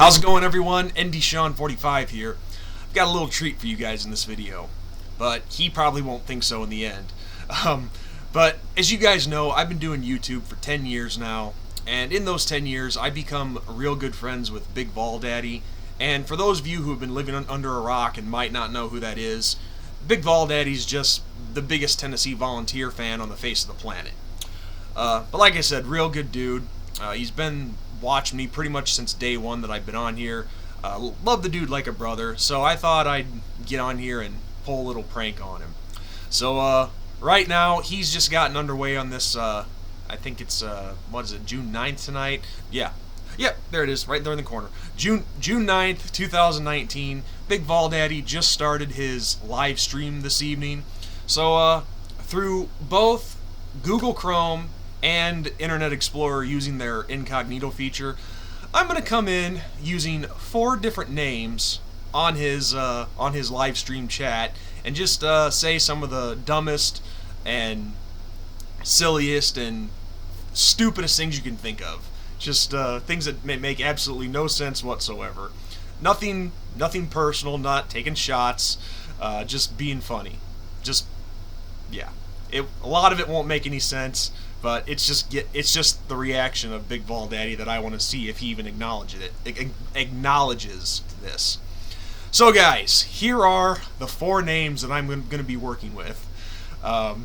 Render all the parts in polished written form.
How's it going, everyone? NDSean45 here. I've got a little treat for you guys in this video, but he probably won't think so in the end. But as you guys know, I've been doing YouTube for 10 years now, and in those 10 years, I've become real good friends with BigVolDaddy. And for those of you who have been living under a rock and might not know who that is, BigVolDaddy's just the biggest Tennessee volunteer fan on the face of the planet. But like I said, real good dude. He's been watching me pretty much since day one that I've been on here. Love the dude like a brother, so I thought I'd get on here and pull a little prank on him. So right now, he's just gotten underway on this, I think it's, what is it, June 9th tonight? Yeah. Yep, there it is, right there in the corner. June 9th, 2019. BigVolDaddy just started his live stream this evening. So through both Google Chrome and Internet Explorer using their incognito feature, I'm going to come in using 4 different names on his live stream chat and just say some of the dumbest and silliest and stupidest things you can think of. Just things that may make absolutely no sense whatsoever. Nothing personal, not taking shots, just being funny. Just, yeah. A lot of it won't make any sense, but it's just the reaction of BigVolDaddy that I want to see if he even acknowledges this. So guys, here are the 4 names that I'm going to be working with. The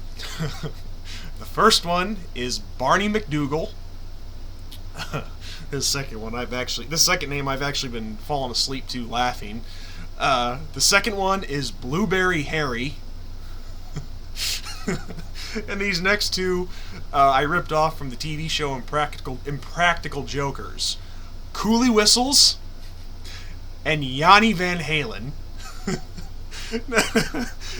first one is Barney McDougal. The second name I've actually been falling asleep to laughing. The second one is Blueberry Harry. And these next 2 I ripped off from the TV show Impractical Jokers. Coolie Whistles and Yanni Van Halen.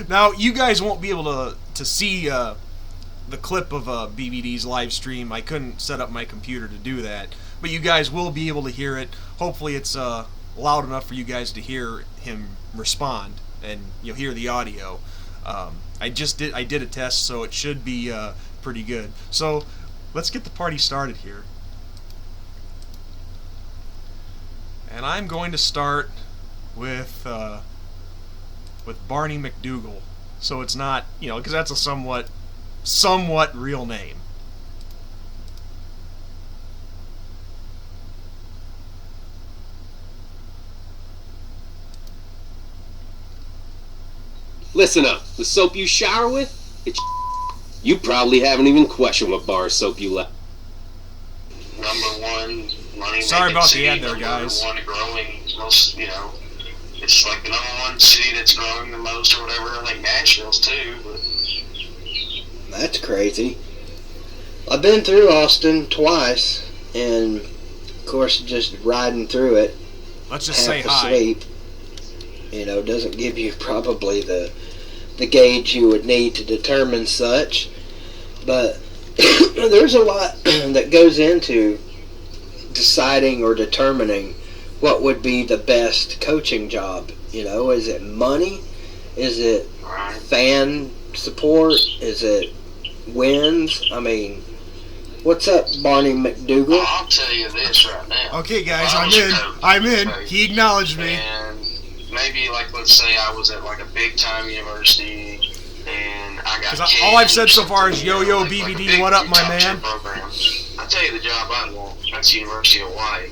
Now, you guys won't be able to see the clip of BVD's live stream. I couldn't set up my computer to do that, but you guys will be able to hear it. Hopefully it's loud enough for you guys to hear him respond, and you'll hear the audio. I did a test, so it should be pretty good. So let's get the party started here. And I'm going to start with Barney McDougal. So it's not, because that's a somewhat real name. Listen up, the soap you shower with, it's you probably haven't even questioned what bar of soap you left. #1 money. Sorry about city, the ad there, guys. #1 growing most, it's like the #1 city that's growing the most or whatever. I think Nashville's too, but that's crazy. I've been through Austin twice, and of course, just riding through it. Let's just say hi. Asleep, doesn't give you probably the gauge you would need to determine such, but there's a lot that goes into deciding or determining what would be the best coaching job. Is it money? Is it fan support? Is it wins? I mean, what's up, Barney McDougal? I'll tell you this right now. Okay, guys, I'm in. He acknowledged me. And maybe, let's say I was at, a big-time university, and I got kids. All I've said so far is, yo, BVD, what up, my man? I'll tell you the job I want. That's the University of Hawaii.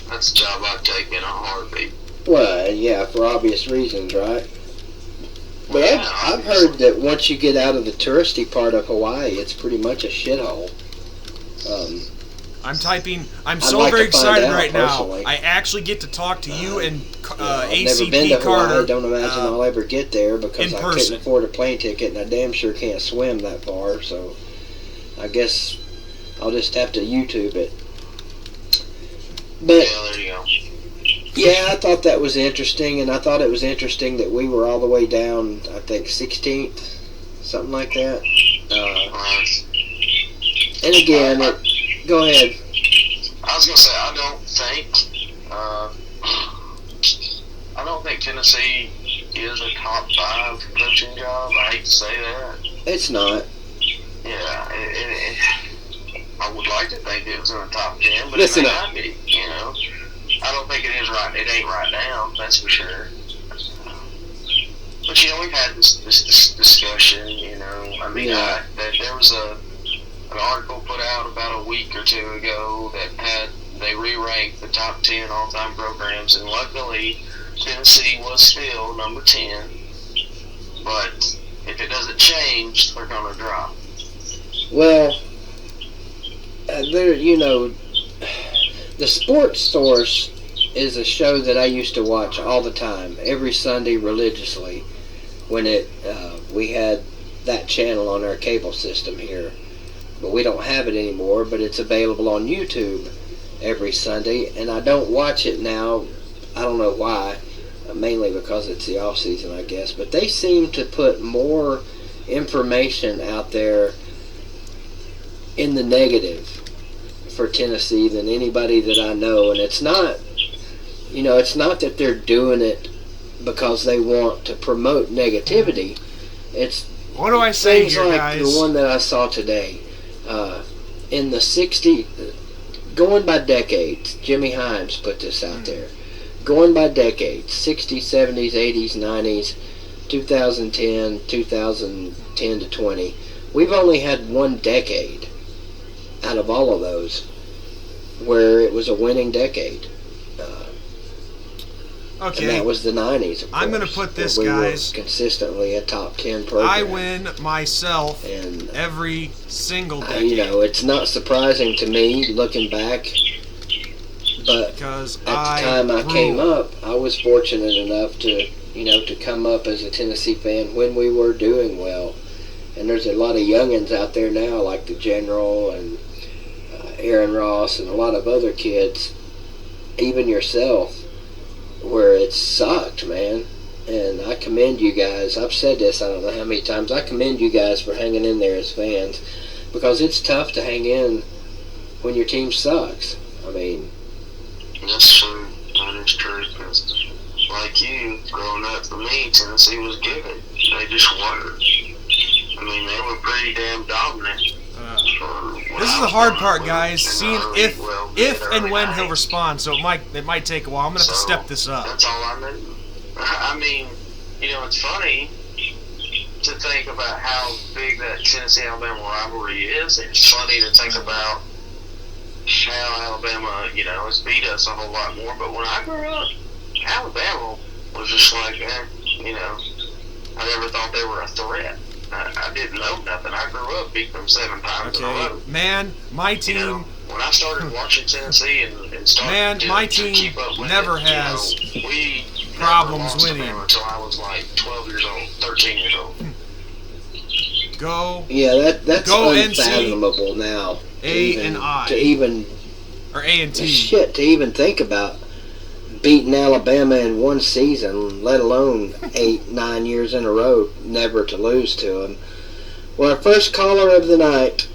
That's the job I'd take in a heartbeat. Well, yeah, for obvious reasons, right? But I've heard that once you get out of the touristy part of Hawaii, it's pretty much a shithole. I'm so very excited right now. I actually get to talk to you and ACP never been to Carter. Hawaii. I don't imagine I'll ever get there because I couldn't afford a plane ticket, and I damn sure can't swim that far. So I guess I'll just have to YouTube it. But yeah, there you go. Yeah, I thought that was interesting, and I thought it was interesting that we were all the way down, I think, 16th, something like that. And again, go ahead. I was going to say, I don't think Tennessee is a top 5 coaching job. I hate to say that. It's not. Yeah, I would like to think it was in the top 10, but Listen it may up. not be, I don't think it is ain't right now, that's for sure. But we've had this discussion. I mean, there was an article put out about a week or two ago that they re-ranked the top 10 all-time programs, and luckily Tennessee was still number 10. But if it doesn't change, they're gonna drop. Well, the Sports Source is a show that I used to watch all the time, every Sunday religiously, when we had that channel on our cable system here. But we don't have it anymore, but it's available on YouTube every Sunday, and I don't watch it now. I don't know why, mainly because it's the off season, I guess, but they seem to put more information out there in the negative for Tennessee than anybody that I know. And it's not that they're doing it because they want to promote negativity. It's what do I say things here, like guys? the one that I saw today. In the 60s, going by decades, Jimmy Himes put this out there. Going by decades, 60s, 70s, 80s, 90s, 2010, 2010 to 20. We've only had one decade out of all of those where it was a winning decade. Okay. And that was the 90s, of course. I'm going to put this, where we guys. were consistently a top 10 program. I win myself and every single decade. It's not surprising to me looking back. But because at the time I came up, I was fortunate enough to come up as a Tennessee fan when we were doing well. And there's a lot of youngins out there now, like the General and Aaron Ross and a lot of other kids, even yourself, where it sucked, man. And I commend you guys. I've said this I don't know how many times. I commend you guys for hanging in there as fans, because it's tough to hang in when your team sucks. I mean, that's true. That is true. Because, like you, growing up, for me, Tennessee was given. They just were. I mean, they were pretty damn dominant. This is the hard part, guys. Seeing if and when he'll respond. So it might take a while. I'm gonna have to step this up. That's all I knew. I mean, it's funny to think about how big that Tennessee-Alabama rivalry is. It's funny to think about how Alabama, has beat us a whole lot more. But when I grew up, Alabama was just like, I never thought they were a threat. I didn't know nothing. I grew up beating them 7 times in a row. Man, my team. When I started watching Tennessee and started to keep up with never has problems winning until I was like 12 years old, 13 years old. That's go unfathomable now. A and T. Shit, to even think about beating Alabama in one season, let alone 8-9 years in a row, never to lose to them. Well, our first caller of the night,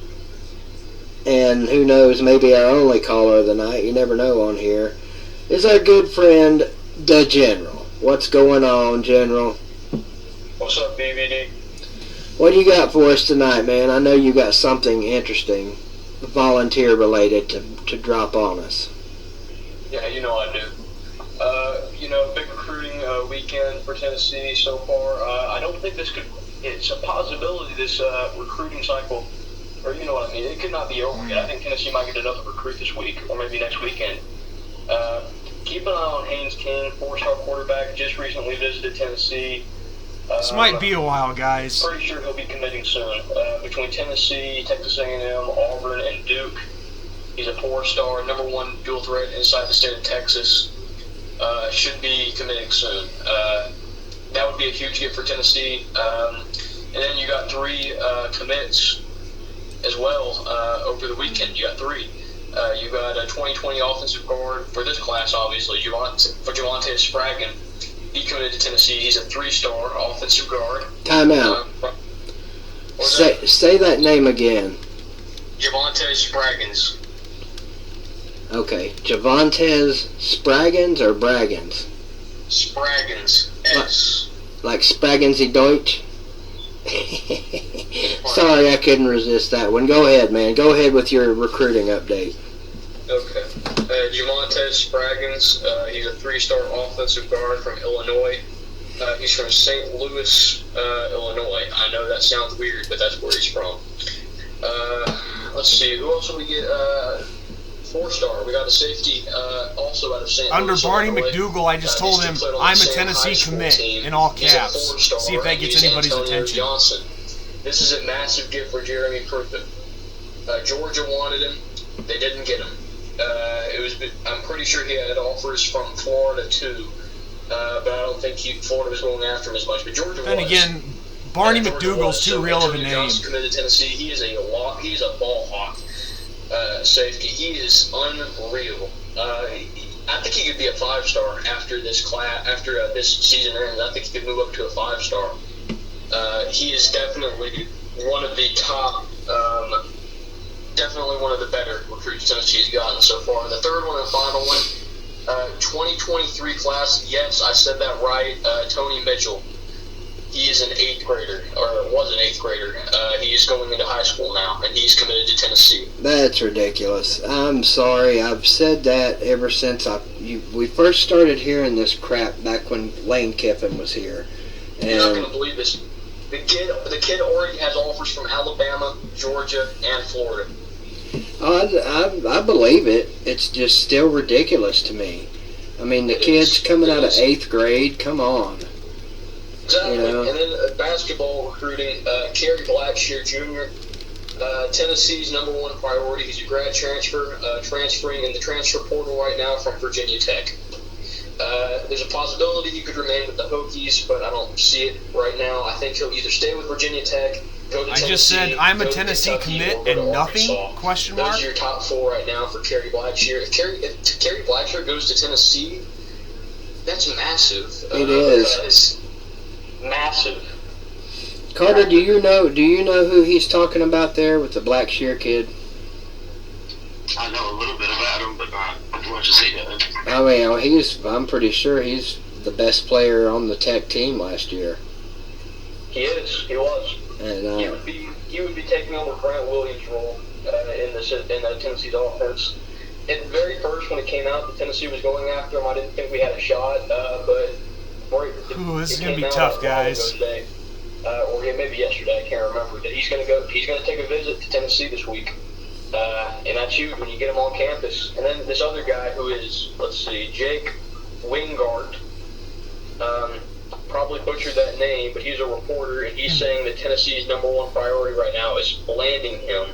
and who knows, maybe our only caller of the night, you never know on here, is our good friend, the General. What's going on, General? What's up, BVD? What do you got for us tonight, man? I know you got something interesting, volunteer-related, to drop on us. Yeah, I do. Big recruiting weekend for Tennessee so far. I don't think it's a possibility this recruiting cycle, or you know what I mean, it could not be over yet. I think Tennessee might get another recruit this week, or maybe next weekend. Keep an eye on Haynes King, 4-star quarterback, just recently visited Tennessee. This might be a while, guys. Pretty sure he'll be committing soon. Between Tennessee, Texas A&M, Auburn, and Duke, he's a 4-star, number 1 dual threat inside the state of Texas. Should be committing soon. That would be a huge get for Tennessee. And then you got 3 commits as well over the weekend. You got 3. You got a 2020 offensive guard for this class, obviously, Javante Spraggin. He committed to Tennessee. He's a 3-star offensive guard. Time out. Say that name again. Javante Spraggins. Okay, Javantez Spraggins or Braggins? Spraggins. S. Like Spagginsy Deutsch? Sorry, I couldn't resist that one. Go ahead, man. Go ahead with your recruiting update. Okay. Jamontez Spraggins, he's a 3-star offensive guard from Illinois. He's from St. Louis, Illinois. I know that sounds weird, but that's where he's from. Let's see, who else did we get? 4-star. We got a safety, also out of St. Under Louis. Barney Illinois. McDougal, I just told him I'm a Tennessee commit in all caps. See if that gets anybody's attention. Johnson. This is a massive gift for Jeremy Pruitt. Georgia wanted him. They didn't get him. I'm pretty sure he had offers from Florida too, but I don't think Florida was going after him as much. But Georgia Then was. again, Barney Georgia McDougal's was. too So real of a Antonio name. Johnson committed to Tennessee. He's a ball hawk safety. He is unreal. I think he could be a 5-star after this season ends. I think he could move up to a 5-star. He is definitely one of the top. Definitely one of the better recruits Tennessee's gotten so far. And the third one and final one, 2023 class, yes, I said that right, Tony Mitchell. He is an 8th grader, or was an 8th grader. He is going into high school now, and he's committed to Tennessee. That's ridiculous. I'm sorry. I've said that ever since we first started hearing this crap back when Lane Kiffin was here. You're not going to believe this. The kid already has offers from Alabama, Georgia, and Florida. I believe it. It's just still ridiculous to me. I mean, the kid's coming out of 8th grade. Come on. Exactly. You know? And then basketball recruiting, Kerry Blackshear Jr., Tennessee's #1 priority. He's a grad transfer, transferring in the transfer portal right now from Virginia Tech. There's a possibility he could remain with the Hokies, but I don't see it right now. I think he'll either stay with Virginia Tech, go to Tennessee. I just said I'm a go to Tennessee Kentucky, commit or go to and nothing? Arkansas. Question mark? Those are your top 4 right now for Kerry Blackshear. If Kerry Blackshear goes to Tennessee, that's massive. It is. That is massive. Carter, do you know who he's talking about there with the Blackshear kid? I know a little bit about him, but not as much as he does. I mean, I'm pretty sure he's the best player on the Tech team last year. He is. He was. And He would be taking over Grant Williams' role in Tennessee's offense. At the very first, when it came out that Tennessee was going after him, I didn't think we had a shot. But this is gonna be tough, guys. Or maybe yesterday, I can't remember. That he's gonna take a visit to Tennessee this week, and that's huge when you get him on campus. And then this other guy who is, Jake Wingart. Probably butchered that name, but he's a reporter, and he's saying that Tennessee's #1 priority right now is landing him.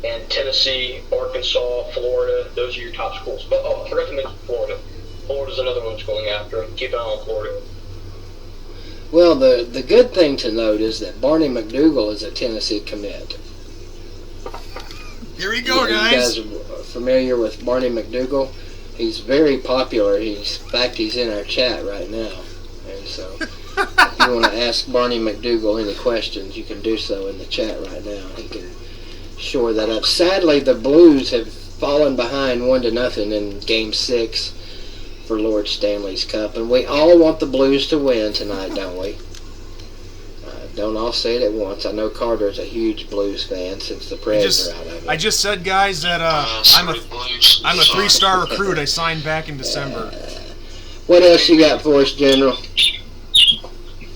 And Tennessee, Arkansas, Florida, those are your top schools. But I forgot to mention Florida. Florida's another one that's going after him. Keep an eye on Florida. well, the good thing to note is that Barney McDougal is a Tennessee commit. Here we go, guys. You guys are familiar with Barney McDougal? He's very popular. In fact, he's in our chat right now. And so, if you want to ask Barney McDougal any questions, you can do so in the chat right now. He can shore that up. Sadly, the Blues have fallen behind 1-0 in Game 6 for Lord Stanley's Cup, and we all want the Blues to win tonight, don't we? Don't all say it at once. I know Carter's a huge Blues fan since the Preds are out of it. I just said, guys, that I'm a 3-star recruit. I signed back in December. What else you got for us, General?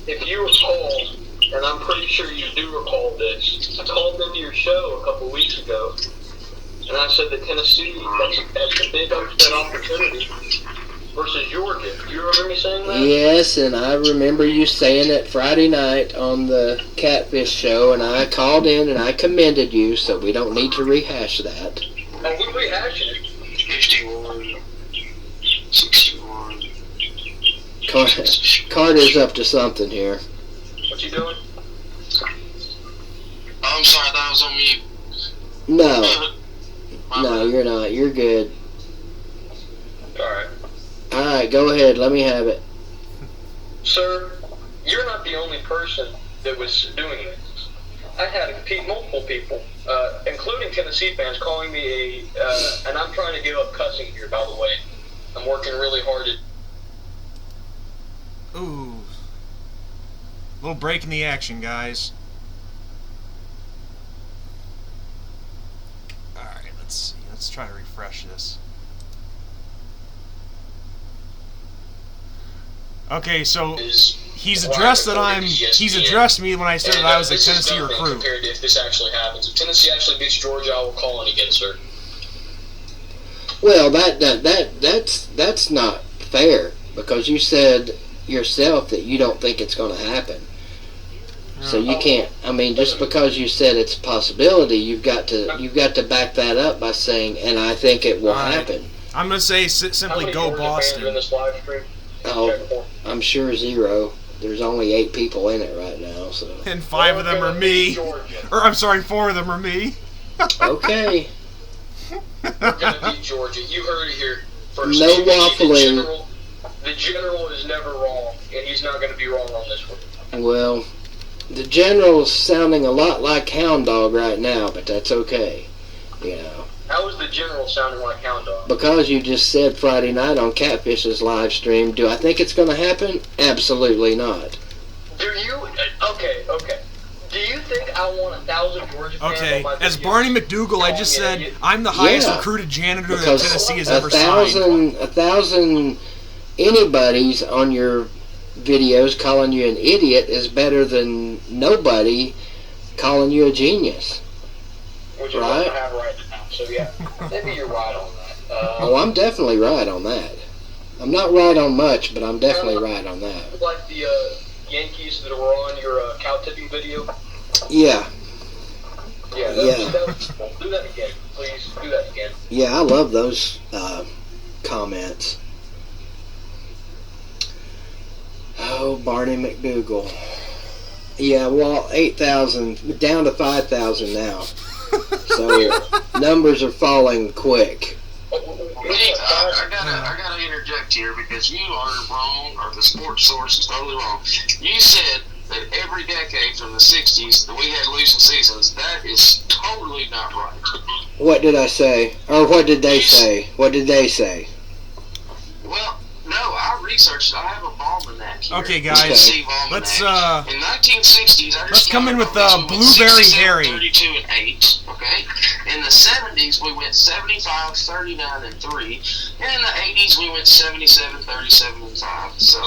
If you recall, and I'm pretty sure you do recall this, I called into your show a couple weeks ago, and I said that Tennessee, that's a big upset opportunity versus Georgia. You remember me saying that? Yes, and I remember you saying it Friday night on the Catfish show, and I called in and I commended you, so we don't need to rehash that. And we rehashed it. 51, 61. Carter's up to something here. What you doing? Oh, I'm sorry, I thought I was on mute. No, you're not. You're good. Alright. Alright, go ahead. Let me have it. Sir, you're not the only person that was doing this. I had multiple people, including Tennessee fans, calling me and I'm trying to give up cussing here, by the way. I'm working really hard at... Ooh. Little break in the action, guys. Alright, let's see. Let's try to refresh this. Okay, so is he's why addressed that according I'm. to He's ESPN. addressed me when I said that I was a This is Tennessee nothing recruit. compared to if this actually happens. If Tennessee actually beats Georgia, I will call it against her. Well, that's not fair because you said yourself that you don't think it's going to happen. So you can't. I mean, just because you said it's a possibility, you've got to back that up by saying, and I think it will happen. I'm gonna say How simply many go Georgia fans are in Boston. this live stream? Oh, I'm sure 0. There's only 8 people in it right now, so. And 5 of them are me. Or I'm sorry, 4 of them are me. Okay. We're gonna beat Georgia. You heard it here first. No waffling. The general is never wrong, and he's not going to be wrong on this one. Well, the general's sounding a lot like Hound Dog right now, but that's okay. You know. How is the general sounding like Hound Dog? Because you just said Friday night on Catfish's live stream, do I think it's going to happen? Absolutely not. Do you? Okay. Do you think I want 1,000 Georgia fans Okay, on my as video Barney McDougal, I just said I'm the highest Yeah. recruited janitor that Because Tennessee has ever signed. 1,000 anybody's on your videos calling you an idiot is better than nobody calling you a genius. which is Right. what I have right now. So yeah, maybe you're right on that. Oh, I'm definitely right on that. I'm not right on much, but I'm definitely right on that. Like the Yankees that were on your cow tipping video. Yeah, Yeah, do that again, please. Do that again. yeah, I love those comments. Oh, Barney McDougal. Yeah, well, 8,000, down to 5,000 now. So, numbers are falling quick. I gotta interject here because you are wrong, or the sports source is totally wrong. You said that every decade from the 60s that we had losing seasons. That is totally not right. What did I say? Or what did they say? What did they say? Well, no, I researched. I have a Almanac here. Okay, guys, Tennessee Almanac. let's, in 1960s, I just let's come in with, counted, we went Blueberry 67, Harry. 32 and 8. Okay. In the 70s, we went 75, 39 and 3, and in the 80s, we went 77, 37 and 5. So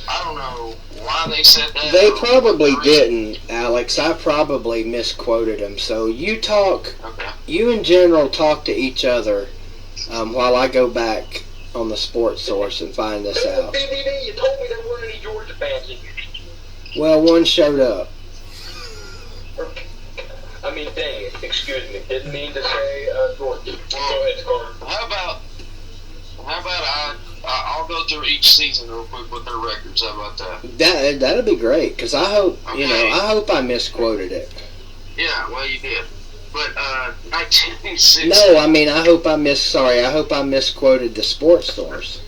I don't know why they said that. They or probably what the reason- didn't, Alex. I probably misquoted them. So you talk, Okay. you in general talk to each other while I go back on the sports source and find this out. BBD, you told me there weren't any Georgia fans in here. Well, one showed up. I mean, dang it. Excuse me. Didn't mean to say Georgia. Go ahead, Carter. How about I'll go through each season real quick with their records. How about that? That'd be great, because I hope, Okay. I hope I misquoted it. Yeah, well, you did. But 1960. No, I mean, I hope I misquoted the sports source.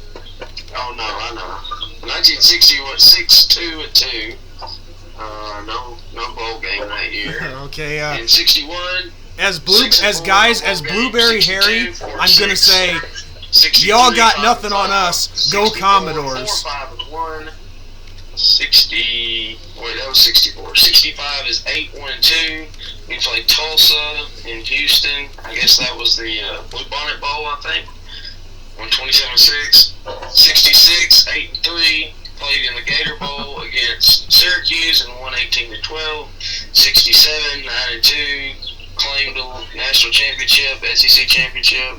Oh no, I know. 1960 was 6-2 and 2. No bowl game that year. Okay, In 61, as 6-4 Blueberry 62, Harry, 4-6, I'm gonna say 63, y'all got 5-5, nothing on us. Go 64, Commodores. 4-5-1. 60. Wait, that was 64. 65 is 8-1-2. We played Tulsa in Houston. I guess that was the Blue Bonnet Bowl, I think. Won 27-6. 66, 8-3. Played in the Gator Bowl against Syracuse and won 18-12. 67, 9-2. Claimed the national championship, SEC championship.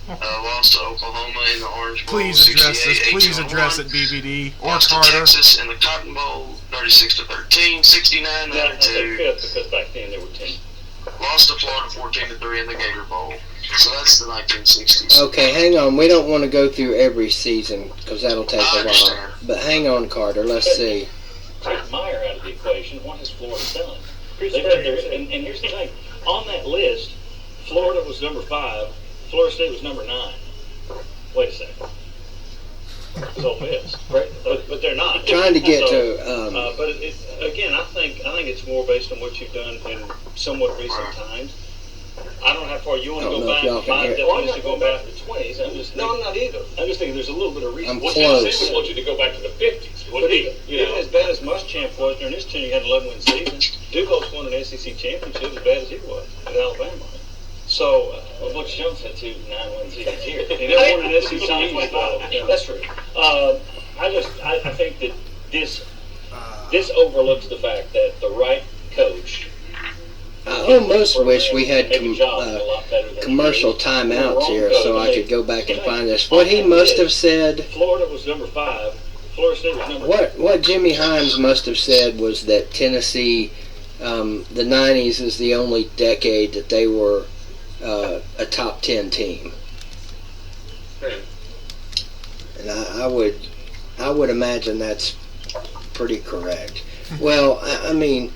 Lost to Oklahoma in the Orange Bowl. Please address 68, this. Please 18-1. address it, BBD or Lost to Carter. Texas in the Cotton Bowl, 36-13, 69, Yeah, 92. because back then there were 10. Lost to Florida 14-3 in the Gator Bowl. So that's the 1960s. Okay, hang on. We don't want to go through every season, because that'll take I a while. understand. But hang on, Carter. Let's see. Take Meyer out of the equation. What has Florida done? They've got their, and here's the thing. On that list, Florida was number 5. Florida State was number 9. Wait a second. It's Ole Miss, right? But they're not. Trying to get So, to... but again, I think it's more based on what you've done in somewhat recent times. I don't know how far you want I to don't go know if back. y'all can My hear- definition is to go back to the 20s. I'm just No, I'm not either. I'm just thinking there's a little bit of reason. I'm What close. Tennessee would want you to go back to the 50s. But even As bad as Muschamp was during his tenure, he had an 11-win season. Duke's won an SEC championship as bad as he was at Alabama. So, Butch Jones had 2 9-win seasons here. he never won an SEC championship. That's true. I think that this overlooks the fact that the right coach. I almost wish we had commercial timeouts here so I could go back and find this. What he must have said. Florida was number 5. Florida State was number. What Jimmy Himes must have said was that Tennessee, the '90s is the only decade that they were a top 10 team. And I would imagine that's pretty correct. Well, I mean,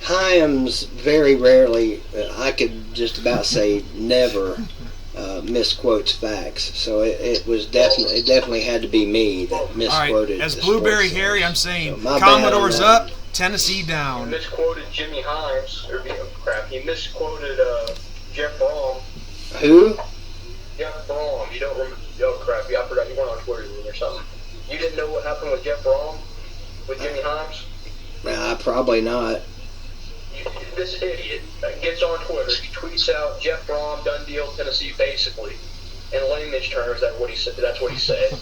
Himes very rarely, I could just about say never, misquotes facts. So it definitely had to be me that misquoted. All right, as the Blueberry sports Harry, source. I'm saying So Commodores up, Tennessee down. He misquoted Jimmy Himes, He misquoted Jeff Brom. Who? Jeff Brom. You don't remember? Oh crap! I forgot you went on Twitter or something. You didn't know what happened with Jeff Brom with Jimmy Himes? Probably not. This idiot gets on Twitter, he tweets out Jeff Brom, done deal, Tennessee, basically. In layman's terms, that's what he said.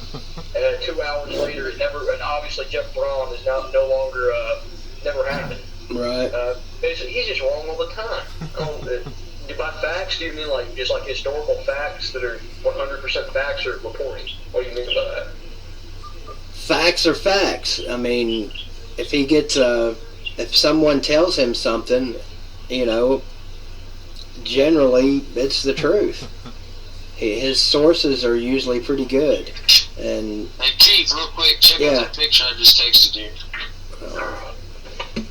And 2 hours later, and obviously Jeff Brom is now no longer, never happened. Right. Basically, he's just wrong all the time. By facts, do you mean like just like historical facts that are 100% facts or reporting? What do you mean by that? Facts are facts. I mean, if he gets if someone tells him something, generally it's the truth. His sources are usually pretty good. And hey Keith, real quick, check out that picture I just texted you.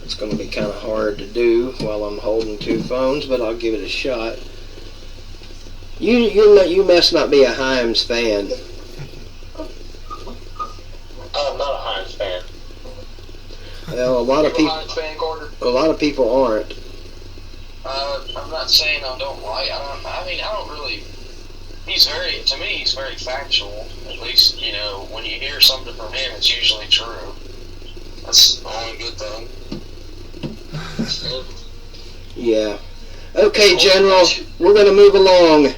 It's going to be kind of hard to do while I'm holding 2 phones, but I'll give it a shot. You must not be a Himes fan. I'm not a Himes fan. Well, a lot of people. Himes fan, Carter? A lot of people aren't. I'm not saying I don't like. I don't really. To me, he's very factual. At least, when you hear something from him, it's usually true. That's the only good thing. Yeah. Okay, General, we're going to move along.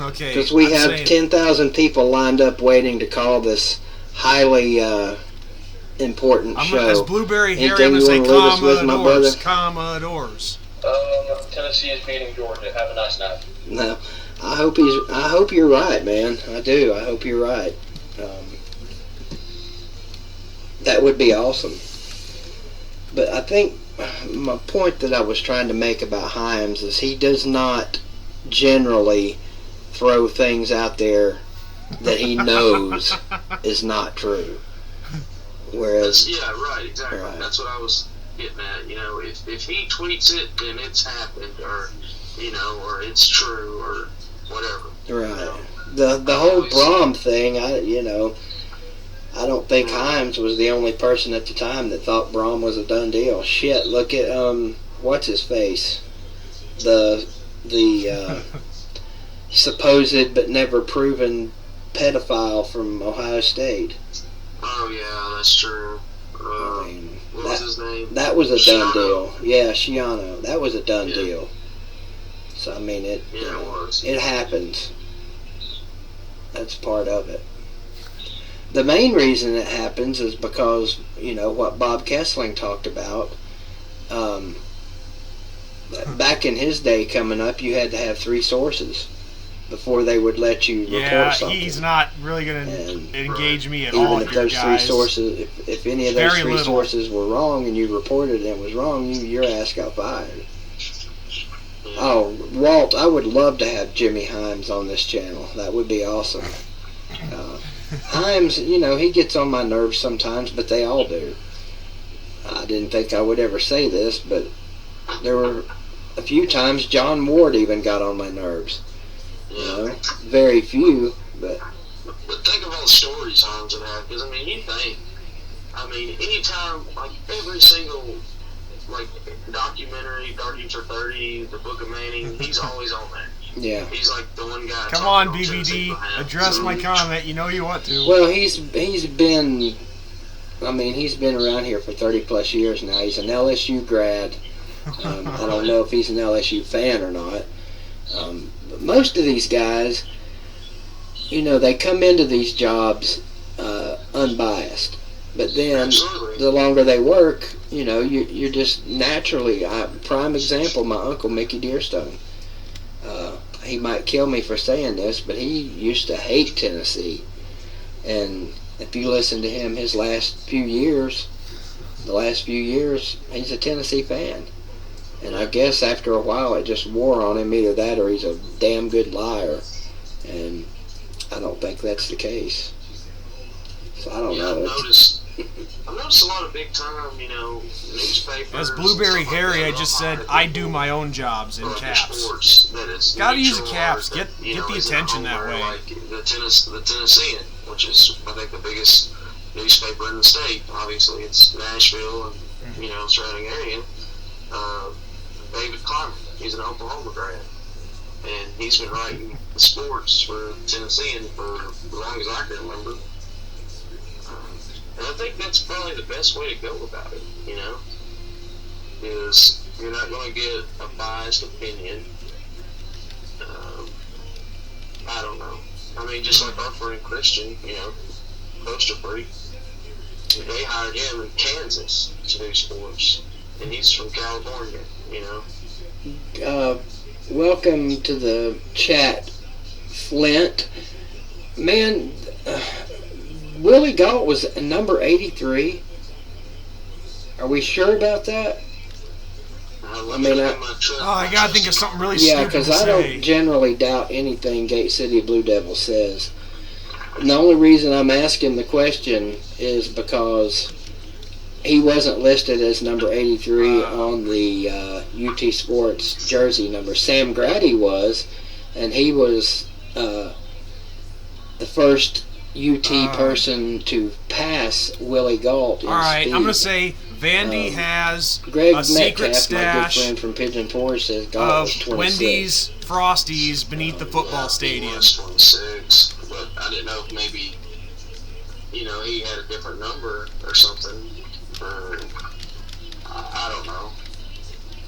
Okay. Because we have 10,000 people lined up waiting to call this highly important show. As Blueberry Harry, Anything I'm going to say my brother? Commodores. Tennessee is beating Georgia. Have a nice night. No, I hope you're right, man. I do. I hope you're right. That would be awesome. But I think my point that I was trying to make about Himes is he does not generally throw things out there that he knows is not true. Whereas, yeah, right, exactly. Right. That's what I was getting at. If he tweets it, then it's happened, or or it's true, or whatever. right. The whole Brom thing, I don't think Himes was the only person at the time that thought Brom was a done deal. Shit, look at what's his face, the supposed but never proven pedophile from Ohio State. Oh yeah, that's true. What was his name? That was a done Shiano. deal. Yeah, Shiano. That was a done deal. So it was. It happens. That's part of it. The main reason it happens is because, what Bob Kessling talked about. Back in his day coming up, you had to have 3 sources before they would let you report something. He's not really going to engage me at all. Even if those 3 sources, if any of those 3 sources were wrong and you reported and it was wrong, your ass got fired. Oh, Walt, I would love to have Jimmy Himes on this channel. That would be awesome. Himes, he gets on my nerves sometimes, but they all do. I didn't think I would ever say this, but there were a few times John Ward even got on my nerves. Very few, but think of all the stories Himes would have, because anytime, like every single documentary, 30 for 30, the Book of Manning, he's always on there. Yeah. He's like the one guy. Come on, BBD, address my comment. You know you want to. Well, he's been around here for 30 plus years now. He's an LSU grad. I don't know if he's an LSU fan or not. But most of these guys, they come into these jobs unbiased. But then, Absolutely. the longer they work, you're just naturally. Prime example, my uncle Mickey Dearstone. He might kill me for saying this, but he used to hate Tennessee. And if you listen to him, the last few years, he's a Tennessee fan. And I guess after a while it just wore on him, either that or he's a damn good liar. And I don't think that's the case. So I don't know. I've noticed a lot of big time, newspapers. As Blueberry Harry, I just said, I do my own jobs in caps. Gotta use the caps. Get the attention that way. Like the Tennessean, which is, I think, the biggest newspaper in the state. Obviously, it's Nashville and, surrounding area. David Clymer, he's an Oklahoma grad. And he's been writing sports for Tennessean for as long as I can remember. And I think that's probably the best way to go about it, is you're not going to get a biased opinion. I don't know. I mean, just like our friend Christian, Poster Freak, they hired him in Kansas to do sports, and he's from California, Welcome to the chat, Flint. Man, Willie Galt was number 83. Are we sure about that? I gotta think of something really Yeah, stupid because to I say. don't generally doubt anything Gate City Blue Devil says. And the only reason I'm asking the question is because he wasn't listed as number 83 on the UT Sports jersey number. Sam Grady was, and he was the first UT person to pass Willie Galt in Alright, speed. I'm gonna say Vandy has Greg a secret Metcalf, my good stash friend from Pigeon Forge, says Galt was of 26. Wendy's Frosties beneath the football stadium. He was 26, but I didn't know if maybe, he had a different number or something. Or, I don't know.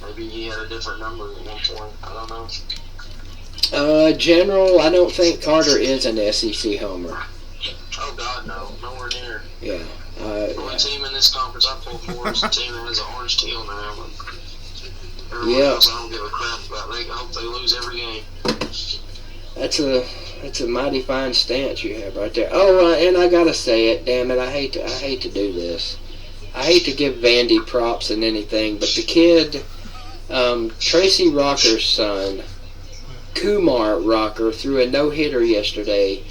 Maybe he had a different number at one point. I don't know. General, I don't think Carter is an SEC homer. Oh, God, no. Nowhere near. Yeah. The only team in this conference I pull for is the team that has an orange teal now. Everyone Yeah. else I don't give a crap about. I hope they lose every game. That's a mighty fine stance you have right there. Oh, and I gotta say it. Damn it! I hate to do this. I hate to give Vandy props and anything, but the kid, Tracy Rocker's son, Kumar Rocker, threw a no-hitter yesterday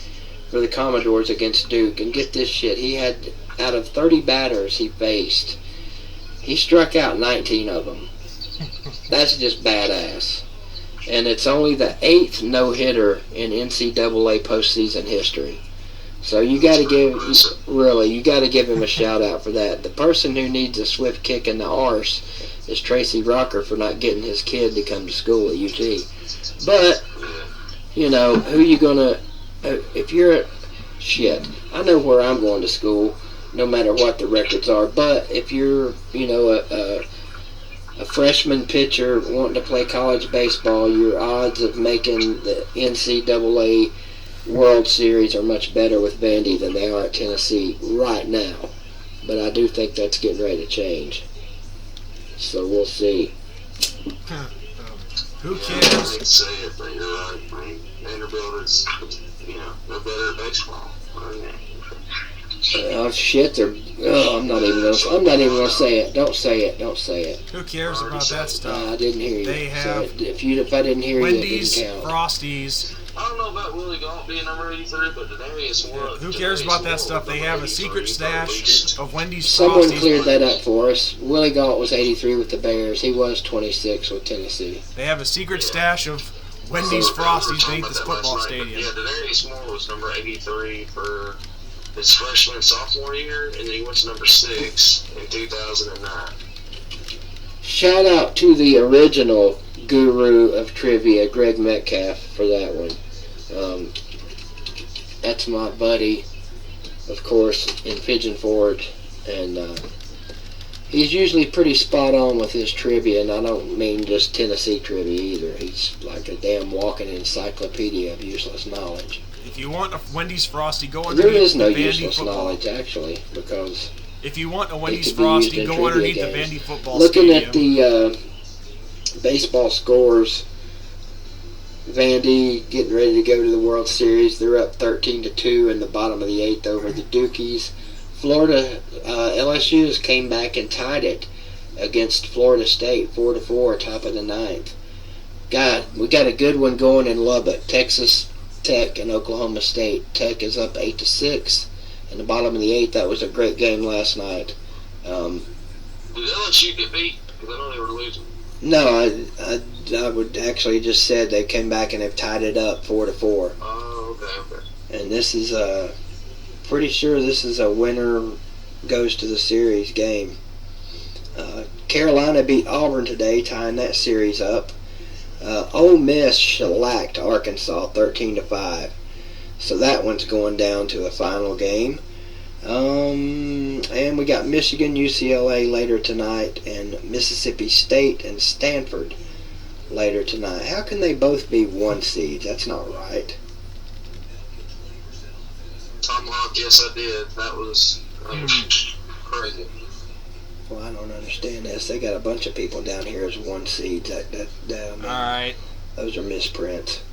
for the Commodores against Duke. And get this shit, he had, out of 30 batters he faced, he struck out 19 of them. That's just badass. And it's only the 8th no-hitter in NCAA postseason history. So you got to give him a shout out for that. The person who needs a swift kick in the arse is Tracy Rocker for not getting his kid to come to school at UT. But who you gonna? If you're shit, I know where I'm going to school, no matter what the records are. But if you're a freshman pitcher wanting to play college baseball, your odds of making the NCAA World Series are much better with Vandy than they are at Tennessee right now. But I do think that's getting ready to change. So we'll see. Who I cares? hate to say it, but you're right. I mean, Vanderbilt is, they're better at baseball. Oh shit! I'm not even gonna say it. Don't say it. Who cares about that stuff? I didn't hear you. They have so if I didn't hear Wendy's you, it didn't count. Frosties. I don't know about Willie Galt being number 83, but Denarius was. Who cares about that stuff? They have a secret stash of Wendy's Someone Frosties. cleared that up for us. Willie Galt was 83 with the Bears. He was 26 with Tennessee. They have a secret stash of Wendy's Frosties beneath this football stadium. Yeah, Denarius Moore was number 83 for his freshman and sophomore year, and then he went to number 6 in 2009. Shout out to the original guru of trivia, Greg Metcalf, for that one. That's my buddy, of course, in Pigeon Forge, and he's usually pretty spot on with his trivia, and I don't mean just Tennessee trivia either. He's like a damn walking encyclopedia of useless knowledge. If you want a Wendy's Frosty, go There underneath is no the Vandy useless football. knowledge, actually, because If you want a Wendy's could be used Frosty, in go trivia underneath the games. Vandy football looking stadium. at the baseball scores, Vandy getting ready to go to the World Series. They're up 13-2 in the bottom of the 8th over the Dukies. Florida, LSU's came back and tied it against Florida State, 4-4, top of the 9th. God, we got a good one going in Lubbock. Texas Tech and Oklahoma State. Tech is up 8-6 in the bottom of the 8th. That was a great game last night. Did LSU get beat? Because I know they were losing. No, I would actually just said they came back and have tied it up 4-4. Oh, okay. And this is pretty sure this is a winner goes to the series game. Carolina beat Auburn today, tying that series up. Ole Miss shellacked Arkansas 13-5. So that one's going down to a final game. And we got Michigan, UCLA later tonight, and Mississippi State and Stanford later tonight. How can they both be 1 seeds? That's not right. Tomahawk, yes, I did. That was crazy. Well, I don't understand this. They got a bunch of people down here as 1 seeds. I mean, All right. those are misprints.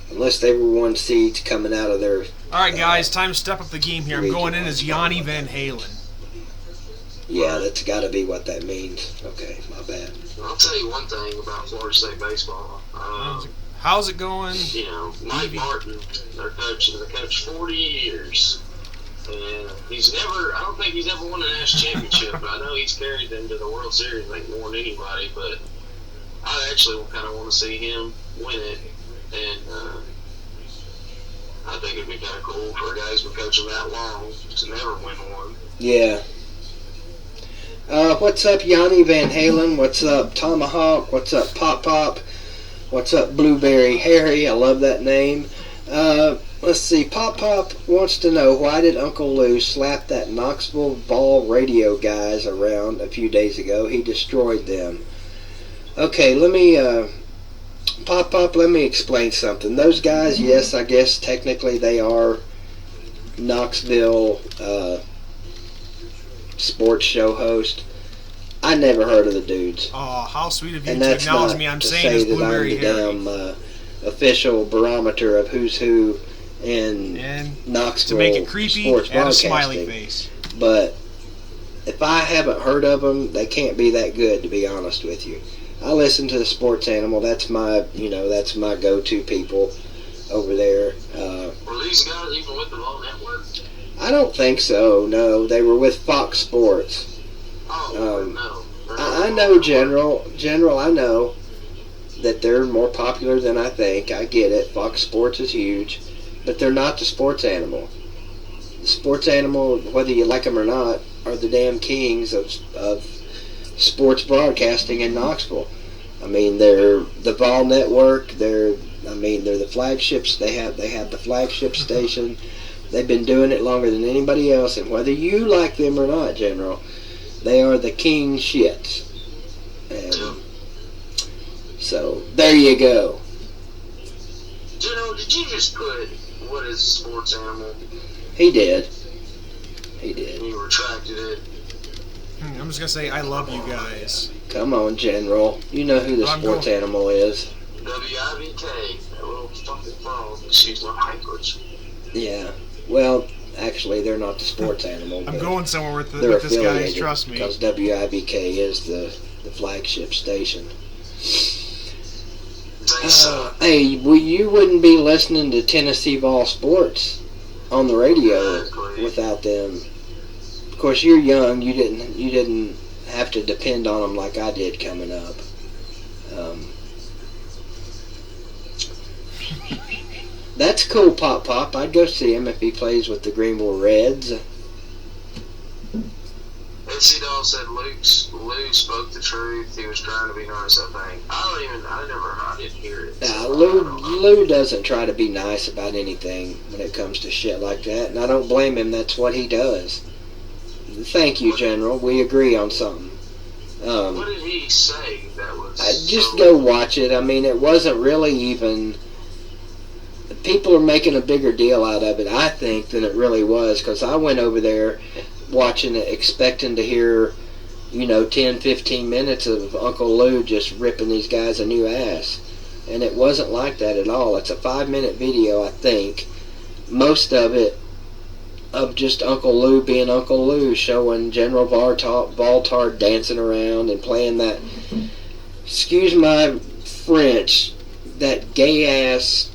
Unless they were 1 seeds coming out of their... All right, guys, time to step up the game here. I'm going in as Yanni Van Halen. Yeah, that's got to be what that means. Okay, my bad. I'll tell you one thing about Florida State baseball. How's it going? You know, Mike Martin, their coach, has been coach 40 years. And I don't think he's ever won a national championship, but I know he's carried them to the World Series, I think, more than anybody. But I actually kind of want to see him win it. And I think it'd be kind of cool for a guy who's been coaching that long to never win one. Yeah. What's up, Yanni Van Halen? What's up, Tomahawk? What's up, Pop Pop? What's up, Blueberry Harry? I love that name. Let's see. Pop Pop wants to know, why did Uncle Lou slap that Knoxville Vol radio guys around a few days ago? He destroyed them. Okay, let me... Pop Pop, let me explain something. Those guys, yes, I guess technically they are Knoxville sports show host. I never heard of the dudes. Oh, how sweet of you And to that's acknowledge not me. I'm to saying say it's that I'm Blueberry the Harry. damn official barometer of who's who in And Knoxville to make it creepy, sports add a smiley broadcasting. face. But if I haven't heard of them, they can't be that good, to be honest with you. I listen to the Sports Animal. That's my go-to people over there. Were these guys even with the Law Network? I don't think so. No, they were with Fox Sports. Oh, no. I know General. I know that they're more popular than I think. I get it. Fox Sports is huge, but they're not the Sports Animal. The Sports Animal, whether you like them or not, are the damn kings of sports broadcasting in Knoxville. I mean, they're the Vol Network. They're the flagships. They have the flagship station. They've been doing it longer than anybody else, and whether you like them or not, General, they are the king shits. And so there you go. General, did you just put what is a sports animal? He did. And you retracted it. I'm just going to say, I love you guys. Come on, General. You know who the sports animal is. WIVK, that little fucking frog. Excuse my language. Yeah. Well, actually, they're not the sports animal. I'm but going somewhere with they're this, guys. affiliated Trust me. because WIVK is the flagship station. Hey, you wouldn't be listening to Tennessee Vol Sports on the radio without them. Of course, you're young. You didn't have to depend on them like I did coming up. That's cool, Pop Pop. I'd go see him if he plays with the Greenville Reds. NC Dog said Lou spoke the truth. He was trying to be nice, I think. I didn't hear it. Nah, Lou doesn't try to be nice about anything when it comes to shit like that, and I don't blame him. That's what he does. Thank you, General. We agree on something. What did he say that was... Just go watch it. I mean, it wasn't really even people are making a bigger deal out of it, I think, than it really was, because I went over there watching it expecting to hear, 10, 15 minutes of Uncle Lou just ripping these guys a new ass. And it wasn't like that at all. It's a 5-minute video, I think. Most of it of just Uncle Lou being Uncle Lou, showing General Voltard dancing around and playing that, excuse my French, that gay-ass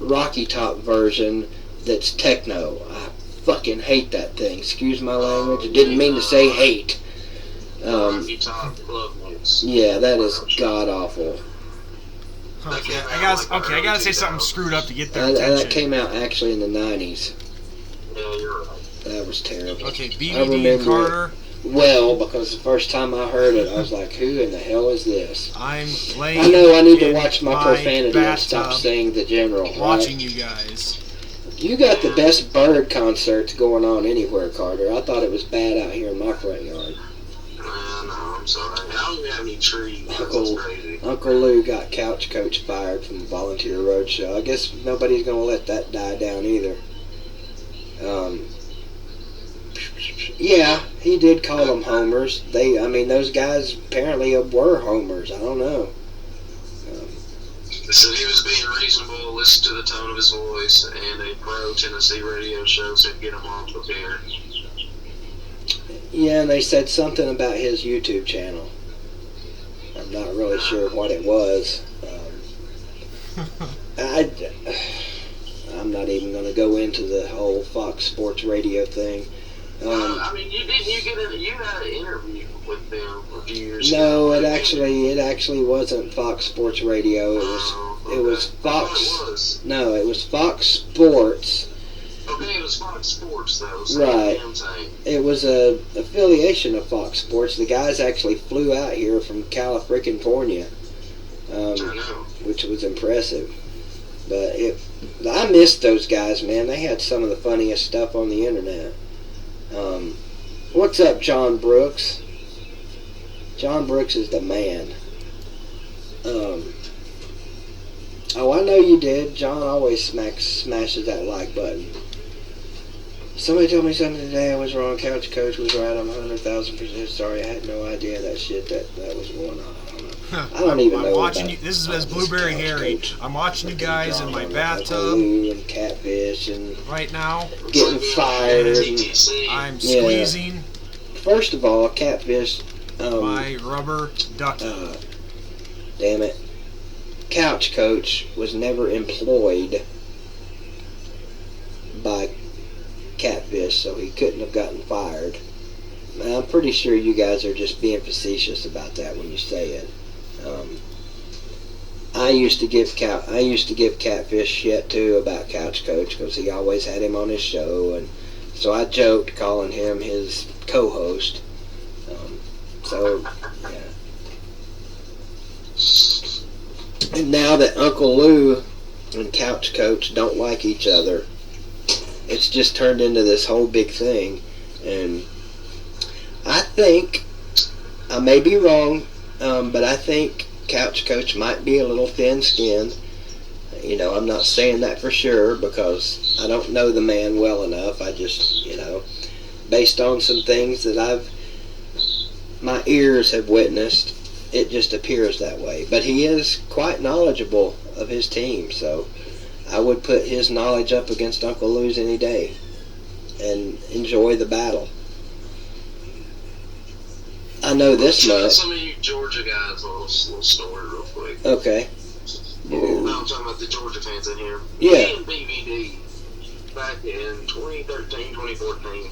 Rocky Top version that's techno. I fucking hate that thing. Excuse my language. I didn't mean to say hate. Rocky Top Club Mix. Yeah, that is god-awful. Okay, I gotta say something screwed up to get their That attention. came out actually in the 90s. Yeah, you're right. That was terrible. Okay, I BVD remember Carter. Well, because the first time I heard it, I was like, who in the hell is this? I'm laying. I know I need to in watch my profanity and stop bathtub saying the general. watching right? you guys. You got the best bird concerts going on anywhere, Carter. I thought it was bad out here in my front yard. No, I'm sorry. I don't even have any trees. That's crazy. Uncle Lou got Couch Coach fired from the Volunteer Roadshow. I guess nobody's going to let that die down either. Yeah, he did call them homers. Those guys apparently were homers. I don't know. So he was being reasonable, listen to the tone of his voice, and a pro-Tennessee radio show said get him off the air. Yeah, and they said something about his YouTube channel. I'm not really sure what it was. I'm not even going to go into the whole Fox Sports Radio thing. You had an interview with them a few years ago. No, it actually wasn't Fox Sports Radio. It was Fox. No, it was Fox Sports. Okay, it was Fox Sports though. So Right. Damn thing. It was a affiliation of Fox Sports. The guys actually flew out here from California, I know. which was impressive. But I missed those guys, man. They had some of the funniest stuff on the internet. What's up, John Brooks? John Brooks is the man. I know you did. John always smashes that like button. Somebody told me something today I was wrong. Couch Coach was right. I'm 100,000% sorry. I had no idea that shit that was going on. I don't even know. I'm watching about you. This is as Blueberry Couch Harry. Coach. I'm watching you guys in my John, bathtub and Catfish and right now. getting fired. And, TTC. I'm Yeah. squeezing first of all, Catfish. my rubber ducky. Damn it. Couch Coach was never employed by Catfish, so he couldn't have gotten fired. I'm pretty sure you guys are just being facetious about that when you say it. I used to give Catfish shit too about Couch Coach because he always had him on his show, and so I joked calling him his co-host. Yeah. And now that Uncle Lou and Couch Coach don't like each other, it's just turned into this whole big thing. And I think, I may be wrong, but I think Couch Coach might be a little thin-skinned. I'm not saying that for sure because I don't know the man well enough. I just, based on some things that my ears have witnessed, it just appears that way. But he is quite knowledgeable of his team, so I would put his knowledge up against Uncle Lou's any day and enjoy the battle. I know this much. Some of you Georgia guys, a little story real quick. Okay. No, I'm talking about the Georgia fans in here. Yeah. Me and BVD, back in 2013, 2014,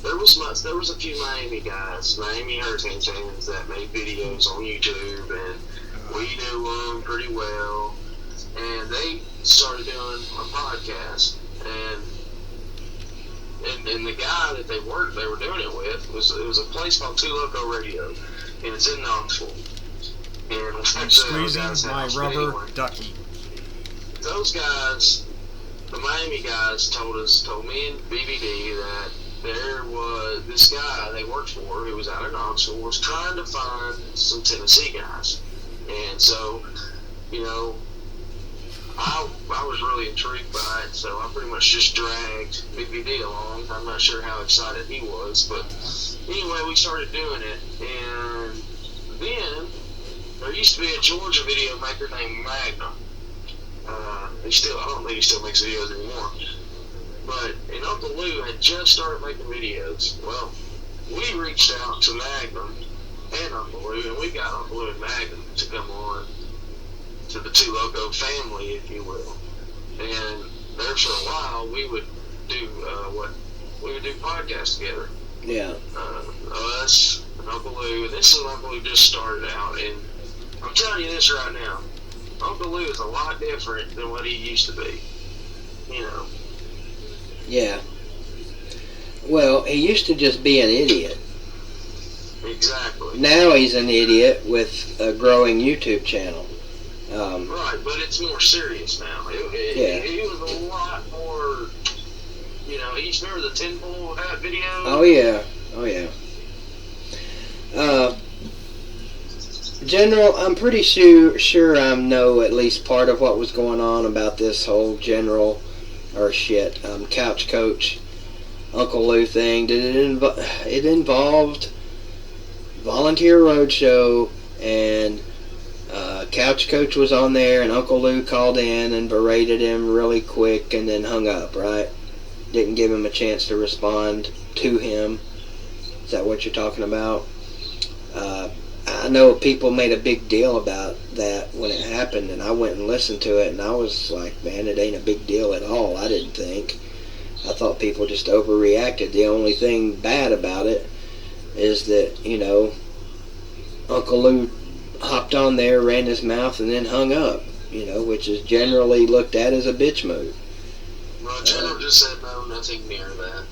there was a few Miami guys, Miami Hurricane fans that made videos on YouTube, and we knew them pretty well. And they started doing a podcast, and the guy that they were doing it with it was a place called Two Loco Radio, and it's in Knoxville. And I'm squeezing my rubber ducky. Those guys, the Miami guys, told me and BVD that there was this guy they worked for who was out of Knoxville was trying to find some Tennessee guys. And so, I was really intrigued by it, so I pretty much just dragged BigVolDaddy along. I'm not sure how excited he was, but anyway, we started doing it, and then there used to be a Georgia video maker named Magnum. I don't think he still makes videos anymore. But, and Uncle Lou had just started making videos. Well, we reached out to Magnum and Uncle Lou, and we got Uncle Lou and Magnum to come on to the Two Loco family, if you will. And there for a while, we would do podcasts together. Yeah. Us and Uncle Lou. And this is when Uncle Lou just started out, and I'm telling you this right now, Uncle Lou is a lot different than what he used to be. You know. Yeah. Well, he used to just be an idiot. Exactly. Now he's an idiot with a growing YouTube channel. Right, but it's more serious now. He was a lot more, you know, you remember the tinfoil hat video? Oh, yeah. General, I'm pretty sure I know at least part of what was going on about this whole Couch Coach Uncle Lou thing. It involved Volunteer Roadshow, and Couch Coach was on there, and Uncle Lou called in and berated him really quick and then hung up, right? Didn't give him a chance to respond to him. Is that what you're talking about? I know people made a big deal about that when it happened, and I went and listened to it, and I was like, man, it ain't a big deal at all, I didn't think. I thought people just overreacted. The only thing bad about it is that, you know, Uncle Lou hopped on there, ran his mouth, and then hung up, you know, which is generally looked at as a bitch move. Well, General just said no, nothing near that.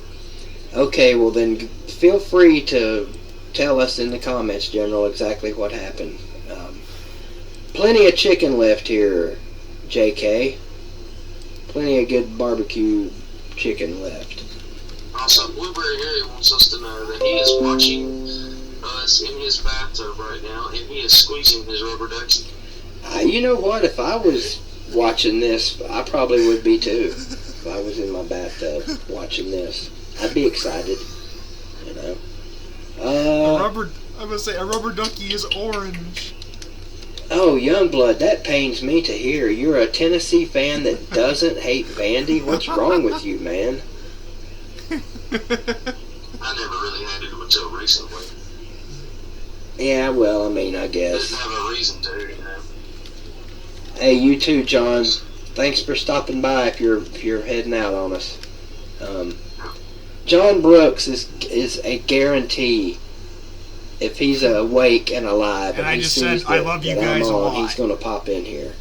Okay, well then feel free to tell us in the comments, General, exactly what happened. Plenty of chicken left here, JK. Plenty of good barbecue chicken left. Also, Blueberry Harry wants us to know that he is watching us in his bathtub right now, and he is squeezing his rubber ducky. You know what? If I was watching this, I probably would be too. If I was in my bathtub watching this, I'd be excited. You know. A rubber ducky is orange. Oh, Youngblood, that pains me to hear. You're a Tennessee fan that doesn't hate Vandy? What's wrong with you, man? I never really hated him until recently. Yeah, well, I mean, I guess. Didn't have a reason to, you know. Hey, you too, John. Thanks for stopping by if you're heading out on us. John Brooks is a guarantee. If he's awake and alive, and I he just sees said I love you guys a lot, he's going to pop in here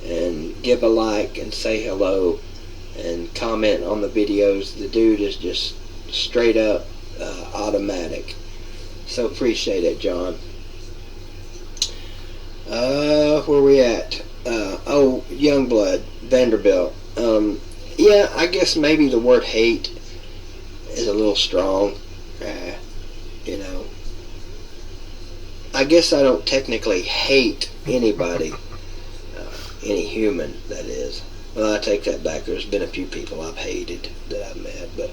and give a like and say hello and comment on the videos. The dude is just straight up automatic. So appreciate it, John. Where we at? Youngblood, Vanderbilt. Yeah, I guess maybe the word hate is a little strong. You know, I guess I don't technically hate anybody, any human, that is. Well, I take that back. There's been a few people I've hated that I've met, but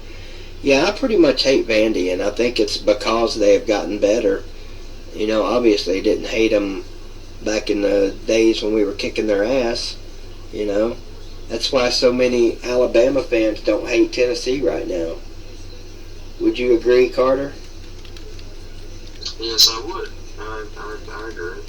yeah, I pretty much hate Vandy, and I think it's because they have gotten better. You know, obviously I didn't hate them back in the days when we were kicking their ass, you know. That's why so many Alabama fans don't hate Tennessee right now. Would you agree, Carter? Yes, I would. I agree.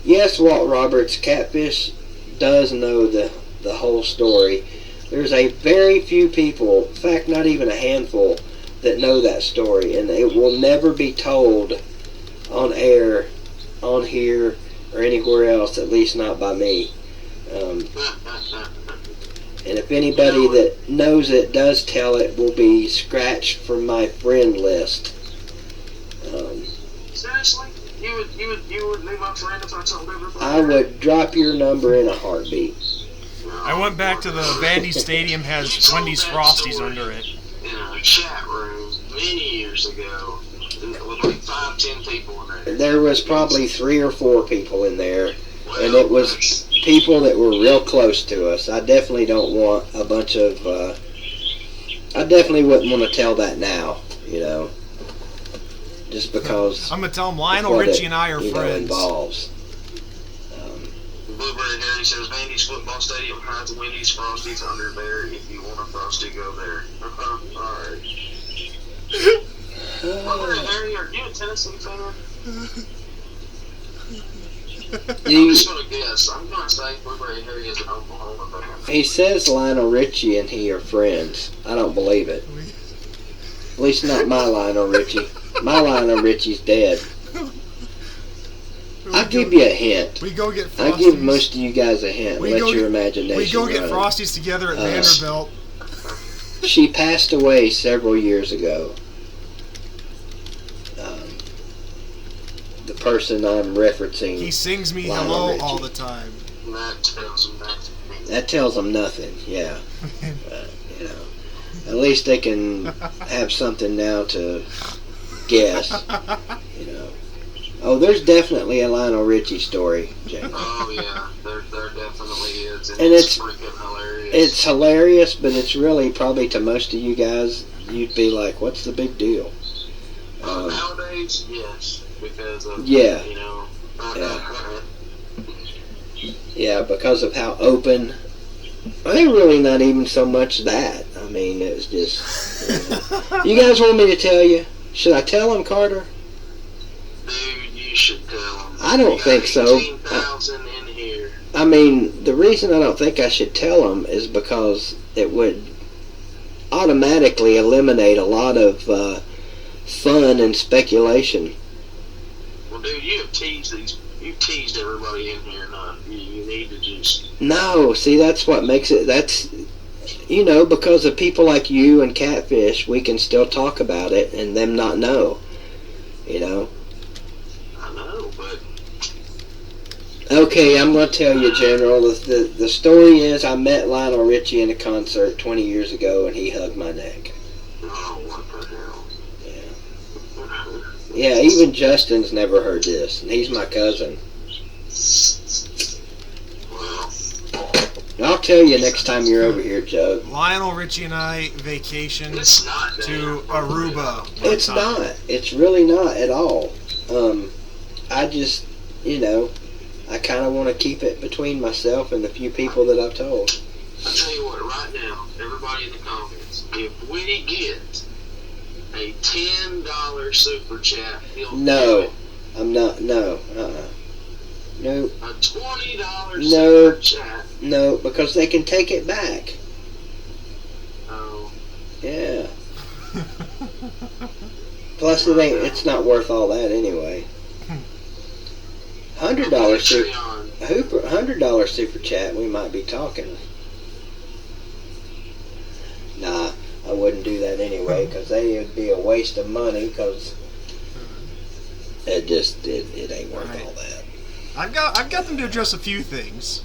Yes, Walt Roberts, Catfish does know the whole story. There's a very few people, in fact not even a handful, that know that story, and it will never be told on air, on here, or anywhere else, at least not by me. And if anybody that knows it does tell it, will be scratched from my friend list. Seriously? You would leave my friend if I told everybody? I would drop your number in a heartbeat. I went back to the Vandy Stadium has Wendy's Frosties under it. In a chat room many years ago with like 5-10 people in there. There was probably 3 or 4 people in there, and it was people that were real close to us. I definitely don't want a bunch of. I definitely wouldn't want to tell that now. Just because. I'm gonna tell him Lionel Richie and I are friends. Involves. Blueberry Harry says Vandy's football stadium hides Wendy's Frosty's under there. If you want a Frosty, go there. Alright. Blueberry Harry, are you a Tennessee fan? I'm just gonna guess. I'm gonna say Blueberry Harry is an Oklahoma fan. He says Lionel Richie and he are friends. I don't believe it. At least not my Lionel Richie. My Lionel Richie's dead. I'll give you a hint. We go get Frosties. I'll give most of you guys a hint. Let your imagination We go get run. Frosties together at Vanderbilt. She passed away several years ago. The person I'm referencing. He sings me Lionel hello Richie. all the time. That tells him nothing. That tells them nothing. Yeah. At least they can have something now to guess. Oh, there's definitely a Lionel Richie story, Jamie. Oh yeah, there definitely is, And it's freaking hilarious. It's hilarious, but it's really probably to most of you guys, you'd be like, "What's the big deal?" Nowadays, yes, because of Yeah. Yeah. Yeah, because of how open. I think really not even so much that. I mean, it was just. You guys want me to tell you? Should I tell him, Carter? Dude, you should tell him. I don't think so. 18,000 in here. I mean, the reason I don't think I should tell him is because it would automatically eliminate a lot of fun and speculation. Well, dude, you've teased everybody in here. You need to just. No, see, that's what makes it. That's because of people like you and Catfish, we can still talk about it and them not know. I know, but. Okay, I'm going to tell you, General. The story is I met Lionel Richie in a concert 20 years ago, and he hugged my neck. Oh, what the hell? Yeah, even Justin's never heard this, and he's my cousin. Well, I'll tell you next time you're over here, Joe. Lionel Richie and I vacationed it's not to Aruba. It's not. It's really not at all. I just, I kind of want to keep it between myself and the few people that I've told. I'll tell you what, right now, everybody in the comments, if we get a $10 super chat, he'll do No, it. I'm not. No. Nope. A $20 No. super chat. No, because they can take it back. Oh, Yeah. Plus, it's not worth all that anyway. $100 super chat, we might be talking. Nah, I wouldn't do that anyway, because they would be a waste of money, because it ain't worth all that. I've got them to address a few things.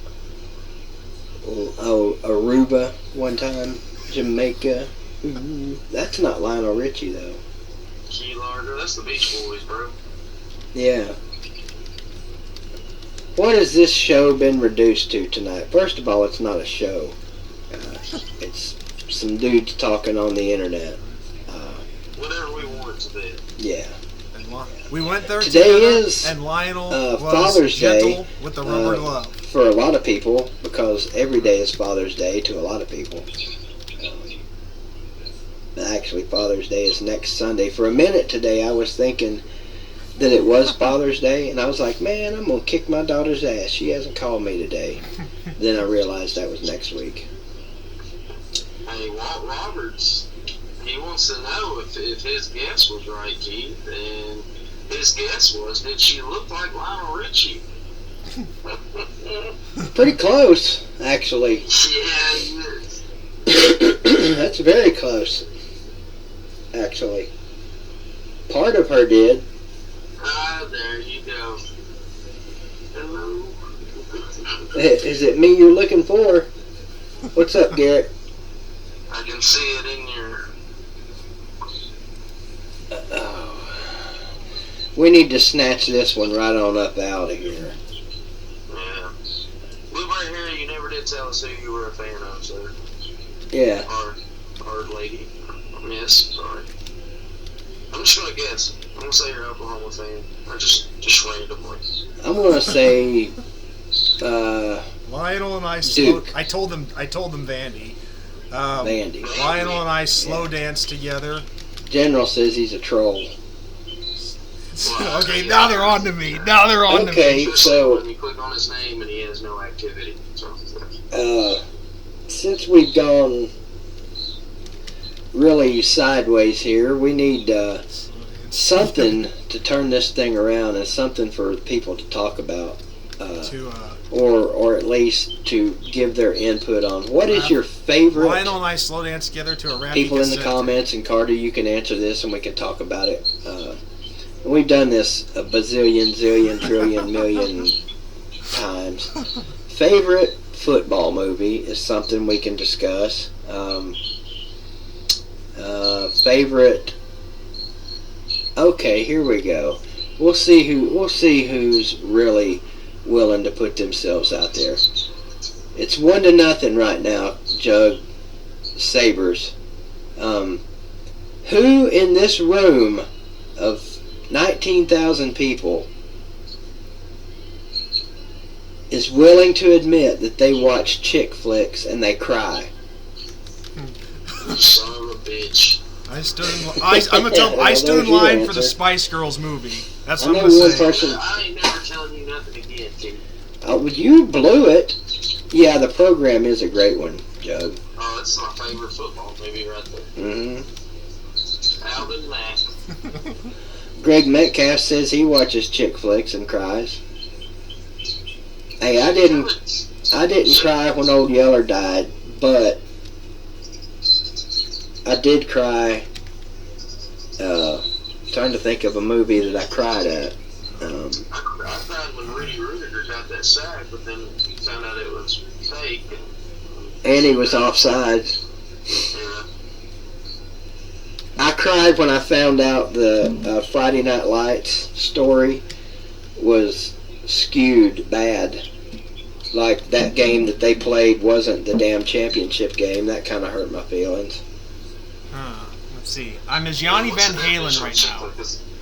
Oh, Aruba one time, Jamaica. That's not Lionel Richie though. Key Largo, that's the Beach Boys, bro. Yeah. What has this show been reduced to tonight? First of all, it's not a show. It's some dudes talking on the internet. Whatever we want it to be. Yeah. We went there Today together, is and Lionel was Father's gentle Day, with the rubber glove. For a lot of people, because every day is Father's Day to a lot of people. Actually, Father's Day is next Sunday. For a minute today, I was thinking that it was Father's Day, and I was like, man, I'm going to kick my daughter's ass. She hasn't called me today. Then I realized that was next week. Hey, Walt Roberts, he wants to know if his guess was right, Keith, and his guess was, did she look like Lionel Richie? Pretty close, actually. Yeah, he is. That's very close, actually. Part of her did. Ah, there you go. Hello. Is it me you're looking for? What's up, Garrett? I can see it in your... We need to snatch this one right on up out of here. Yeah. Blueberry us who you were a fan of, sir. Yeah. Or lady. Miss, sorry. I'm just gonna guess. I'm gonna say you're an Oklahoma fan. Or just randomly. I'm gonna say Lionel and I Duke. I told them Vandy. Vandy. Lionel and I slow danced together. General says he's a troll. Okay, now they're on to me. Now they're on to me. Okay, so when you click on his name and he has no activity. So, since we've gone really sideways here, we need something to turn this thing around and something for people to talk about. Or at least to give their input on what is your favorite. Lionel and I slow dance together to a rap. People in the comments, and Carter, you can answer this and we can talk about it. We've done this a bazillion, zillion, trillion, million times. Favorite football movie is something we can discuss. Favorite. Okay, here we go. We'll see who's really willing to put themselves out there. It's 1-0 right now, Jug Sabres. Who in this room of 19,000 people is willing to admit that they watch chick flicks and they cry? son of a bitch. I stood in line for the Spice Girls movie. That's what I'm know gonna one say. person. I ain't never telling you nothing again, Kenny. Oh, you blew it. Yeah, the program is a great one, Jug. Oh, that's my favorite football movie right there. Mm-hmm. Alvin Mack. Greg Metcalf says he watches chick flicks and cries. Hey, I didn't cry when Old Yeller died, but I did cry. Trying to think of a movie that I cried at. I cried when Rudy Rudiger got that sack, but then found out it was fake. And he was offside. Yeah. I cried when I found out the Friday Night Lights story was skewed bad. Like, that game that they played wasn't the damn championship game. That kind of hurt my feelings. Let's see. I'm as Yanni Van Halen right now.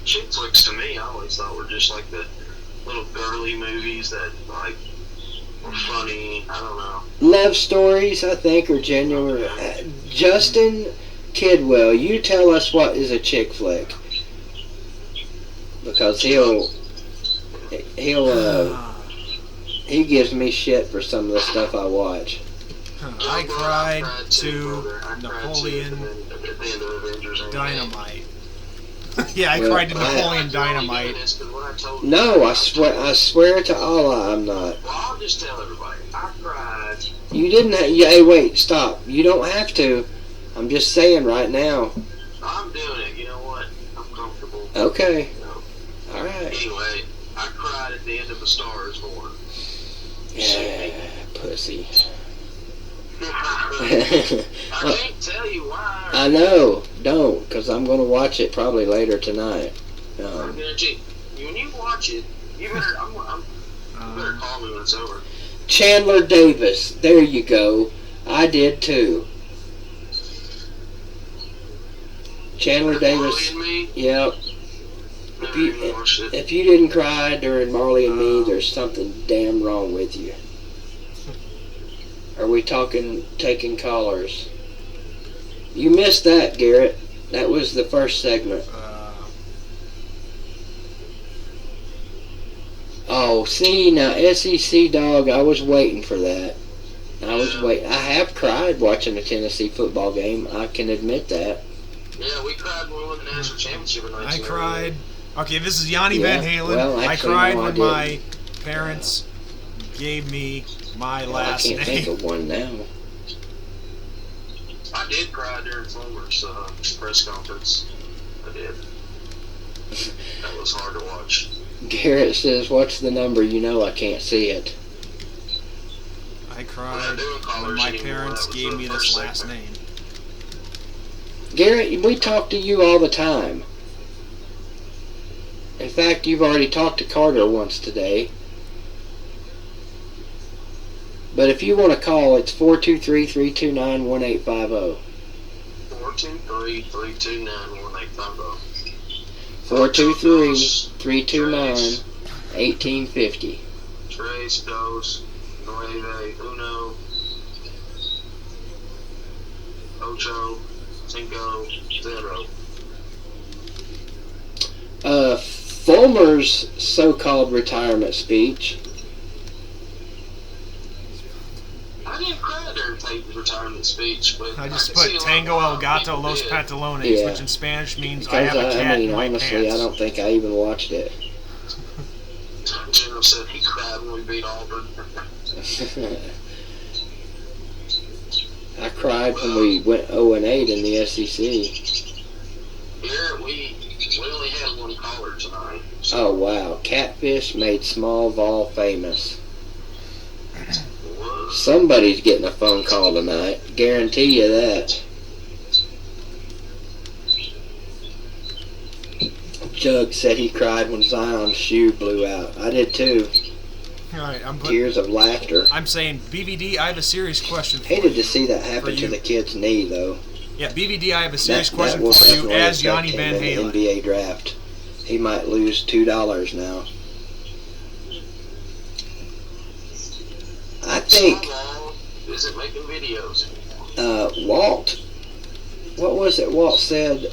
Chick flicks to me, I always thought were just like the little girly movies that like were funny. I don't know. Love stories, I think, are genuine. Justin Kidwell, you tell us what is a chick flick, because he gives me shit for some of the stuff I watch. I cried to Napoleon Dynamite. Yeah, I cried to Napoleon Dynamite. No, I swear to Allah, I'm not. Well, I'll just tell everybody. I cried. You didn't have. Hey, wait, stop. You don't have to. I'm just saying right now. I'm doing it. You know what? I'm comfortable. Okay. You know. All right. Anyway, I cried at the end of A Star Is Born. Yeah, pussy. I can't tell you why. I know. Don't, because I'm going to watch it probably later tonight. I'm guarantee. When you watch it, you better. You better call me when it's over. Chandler Davis. There you go. I did too. Chandler Davis. Marley and Me? Yep. Never even watched it. If you didn't cry during Marley and Me, there's something damn wrong with you. Are we taking callers? You missed that, Garrett. That was the first segment. Oh, see, now, SEC dog, I was waiting for that. I have cried watching a Tennessee football game. I can admit that. Yeah, we cried when we won the national championship in I 1998. cried. Okay, this is Yanni Yeah, Van Halen. well, I actually, cried no, I when my parents gave me my last I can't think name. of one now. I did cry during Fulmer's press conference. I did. That was hard to watch. Garrett says, "What's the number? You know I can't see it." I cried when my parents gave me this last name. Garrett, we talk to you all the time. In fact, you've already talked to Carter once today. But if you want to call, it's 423-329-1850. 423-329-1850. 423-329-1850. Tres, dos, nueve, uno, ocho, cinco, zero. Fulmer's so-called retirement speech. I didn't credit her taking retirement speech, but I just can see put a lot Tango more El Gato people Los did. Pantalones, Yeah. which in Spanish means I Because have a cat in my honestly, pants. I don't think I even watched it. General said he cried when we beat Auburn. I cried when we went 0-8 in the SEC. Here we only had one caller tonight. Oh wow, Catfish made Small Vol famous. Somebody's getting a phone call tonight. Guarantee you that. Jug said he cried when Zion's shoe blew out. I did too. All right, Tears of laughter. I'm saying, BVD, I have a serious question for Hated you. to see that happen to the kid's knee, though. Yeah, BVD, I have a serious That question will for you definitely as affect Yanni him Van in Halen. the NBA draft. He might lose $2 now. I think isn't making videos. Walt. What was it Walt said?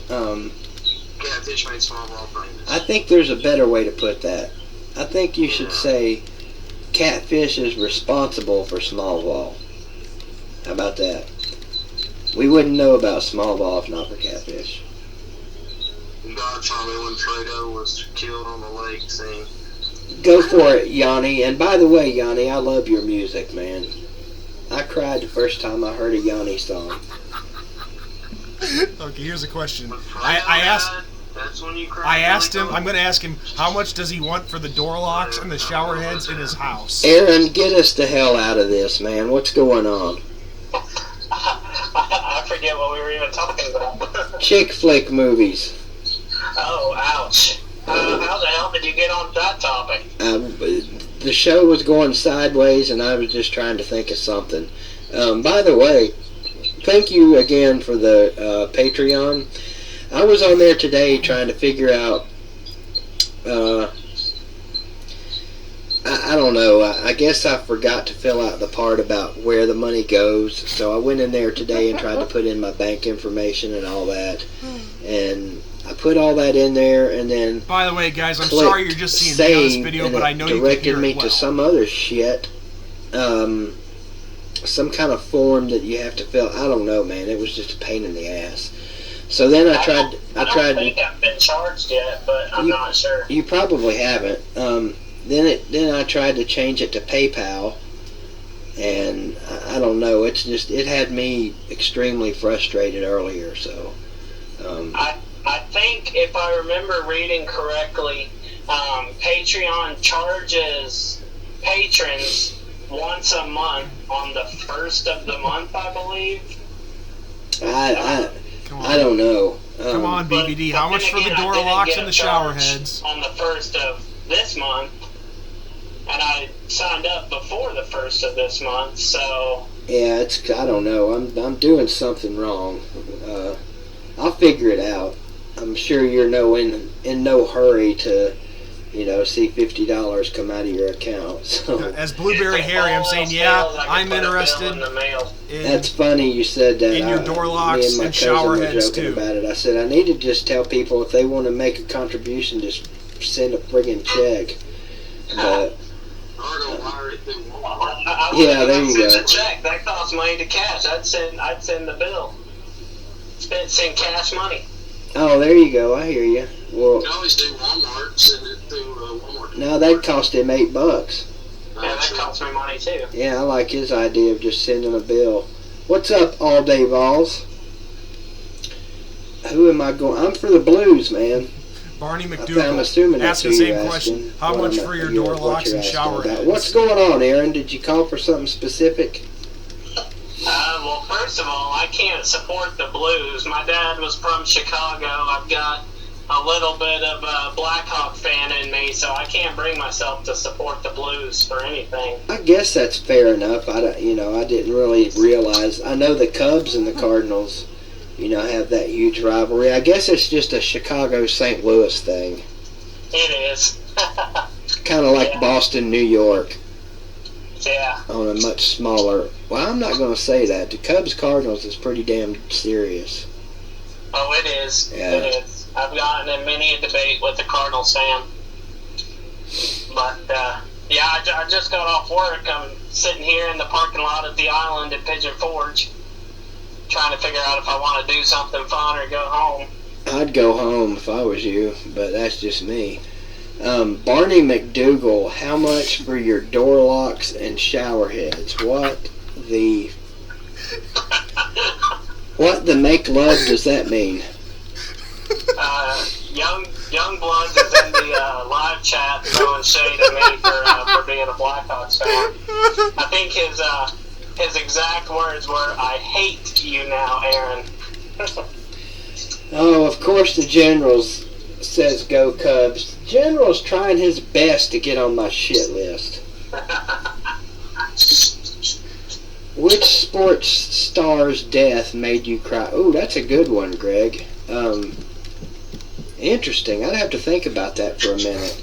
Catfish made Small Ball famous. I think there's a better way to put that. I think you should say Catfish is responsible for Small Ball. How about that? We wouldn't know about Small Ball if not for Catfish. Godfather when Fredo was killed on the lake scene. Go for it, Yanni. And by the way, Yanni, I love your music, man. I cried the first time I heard a Yanni song. Okay, here's a question. When Fredo I asked. died, that's when you cried. I asked him. I'm going to ask him how much does he want for the door locks and the shower heads in his house. Aaron, get us the hell out of this, man. What's going on? I forget what we were even talking about. Chick flick movies. Oh, ouch. How the hell did you get on that topic? The show was going sideways, and I was just trying to think of something. By the way, thank you again for the Patreon. I was on there today trying to figure out, I don't know, I guess I forgot to fill out the part about where the money goes, so I went in there today and tried to put in my bank information and all that, and I put all that in there, and then By the way, guys, I'm clicked sorry you're just seeing me on this save, video, and but it I know you can directed hear me it well. to some other shit, some kind of form that you have to fill. I don't know, man. It was just a pain in the ass. So then I tried. I don't think I've been charged yet, but I'm not sure. You probably haven't. Then I tried to change it to PayPal, and I don't know. It's just it had me extremely frustrated earlier. So. I think if I remember reading correctly, Patreon charges patrons once a month on the first of the month, I believe. I Come on. I don't know. Come on, But- BVD. but How then much for the again, I door didn't locks get and a the shower charge heads? on the first of this month, and I signed up before the first of this month, so Yeah, it's I don't know. I'm doing something wrong. I'll figure it out. I'm sure you're in no hurry to, see $50 come out of your account. So As Blueberry If Harry, I'm all saying, else yeah, fails, I can I'm put a bill interested in the mail. that's funny you said that. In your door locks me and my and cousin shower were heads, joking too. about it. I said I need to just tell people if they want to make a contribution, just send a friggin' check. But Or go wire it through Walmart. I Yeah, wouldn't there even you send go. a check. That costs money to cash. I'd send the bill. Send cash money. oh, there you go. I hear you. Well, You can always do Walmart, send it through Walmart. now that cost him $8. Yeah, that costs me money too. Yeah, I like his idea of just sending a bill. What's up, All Day Vols? Who am I going? I'm for the Blues, man. Barney I'm McDougal. assuming Ask that's the who you're same asking. question. How What much I'm- for your you- door what locks you're and asking shower about. heads? What's going on, Aaron? Did you call for something specific? Well, first of all, I can't support the Blues. My dad was from Chicago. I've got a little bit of a Blackhawk fan in me, so I can't bring myself to support the Blues for anything. I guess that's fair enough. I didn't really realize. I know the Cubs and the Cardinals, have that huge rivalry. I guess it's just a Chicago-St. Louis thing. It is. Kind of like Boston, New York. Yeah. On a much smaller. Well, I'm not going to say that. The Cubs-Cardinals is pretty damn serious. Oh, it is. Yeah. It is. I've gotten in many a debate with the Cardinals fan. But, I just got off work. I'm sitting here in the parking lot at the island at Pigeon Forge, trying to figure out if I want to do something fun or go home. I'd go home if I was you, but that's just me. Barney McDougal, how much for your door locks and shower heads? What the make love does that mean? Young Blood is in the live chat throwing shade at me for being a Blackhawks fan. I think his exact words were, "I hate you now, Aaron." Oh, of course the Generals says go Cubs. The General's trying his best to get on my shit list. Which sports star's death made you cry? Ooh, that's a good one, Greg. Interesting. I'd have to think about that for a minute.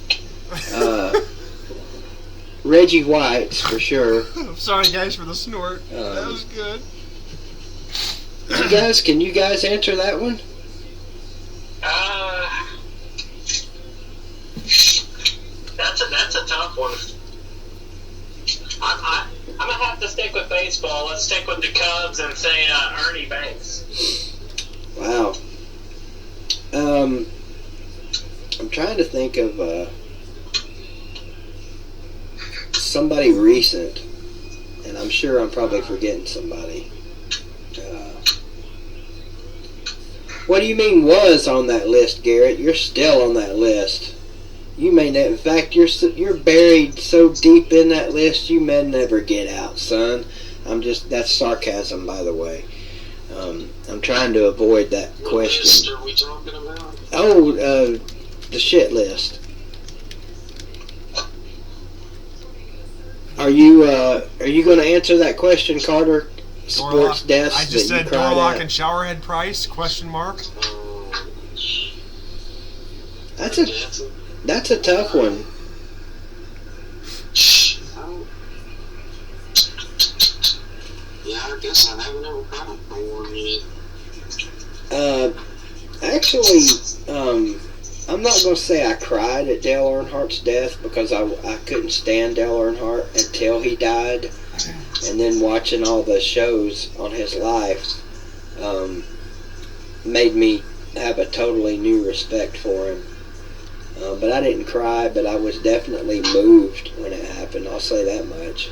Reggie White's for sure. I'm sorry, guys, for the snort. That was good. Can you guys answer that one? That's a tough one. I'm gonna have to stick with baseball. Let's stick with the Cubs and say Ernie Banks. Wow. I'm trying to think of somebody recent, and I'm sure I'm probably forgetting somebody. What do you mean was on that list, Garrett? You're still on that list. You may never. In fact, you're buried so deep in that list, you may never get out, son. That's sarcasm, by the way. I'm trying to avoid that question. What list are we talking about? Oh, the shit list. Are you going to answer that question, Carter? Sports deaths. I just said door cried lock at? and showerhead price? Question mark. That's a tough one. Yeah, I guess I haven't ever got a one yet. Actually, I'm not going to say I cried at Dale Earnhardt's death because I couldn't stand Dale Earnhardt until he died. And then watching all the shows on his life made me have a totally new respect for him. But I didn't cry, but I was definitely moved when it happened. I'll say that much.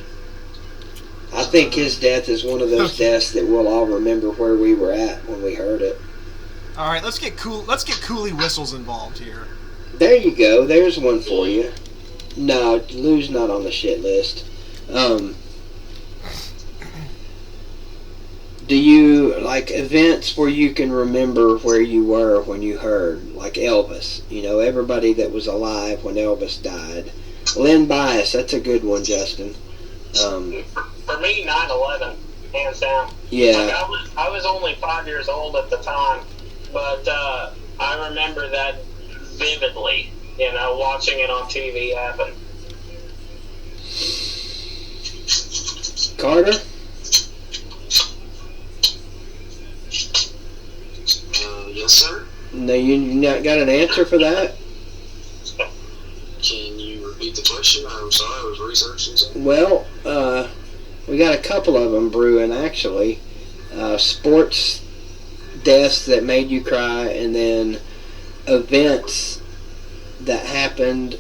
I think his death is one of those deaths that we'll all remember where we were at when we heard it. All right, let's get coolie whistles involved here. There you go. There's one for you. No, Lou's not on the shit list. Do you like events where you can remember where you were when you heard, like Elvis? Everybody that was alive when Elvis died. Lynn Bias, that's a good one, Justin. For me, 9/11, hands down. Yeah. Like, I was only 5 years old at the time, but I remember that vividly. Watching it on TV happen. Carter? Yes, sir. No, you not got an answer for that? Can you repeat the question? I'm sorry, I was researching something. Well, we got a couple of them brewing, actually. Sports deaths that made you cry, and then events that happened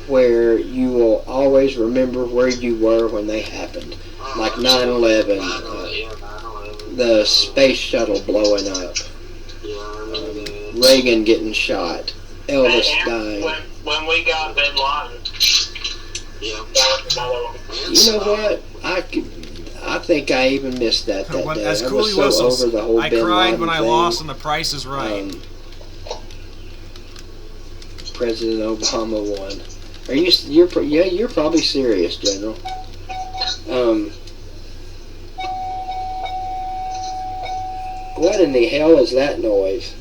where you will always remember where you were when they happened. Like 9/11, 9/11. the space shuttle blowing up, Yeah, I remember that. Reagan getting shot, Elvis dying. When we got Bin Laden, Yeah. that was another one. You know what? I think I even missed that day. As I coolie was so whistles, over the whole I Bin cried Laden when I thing. lost on The Price is Right. President Obama won. You're probably serious, General. What in the hell is that noise?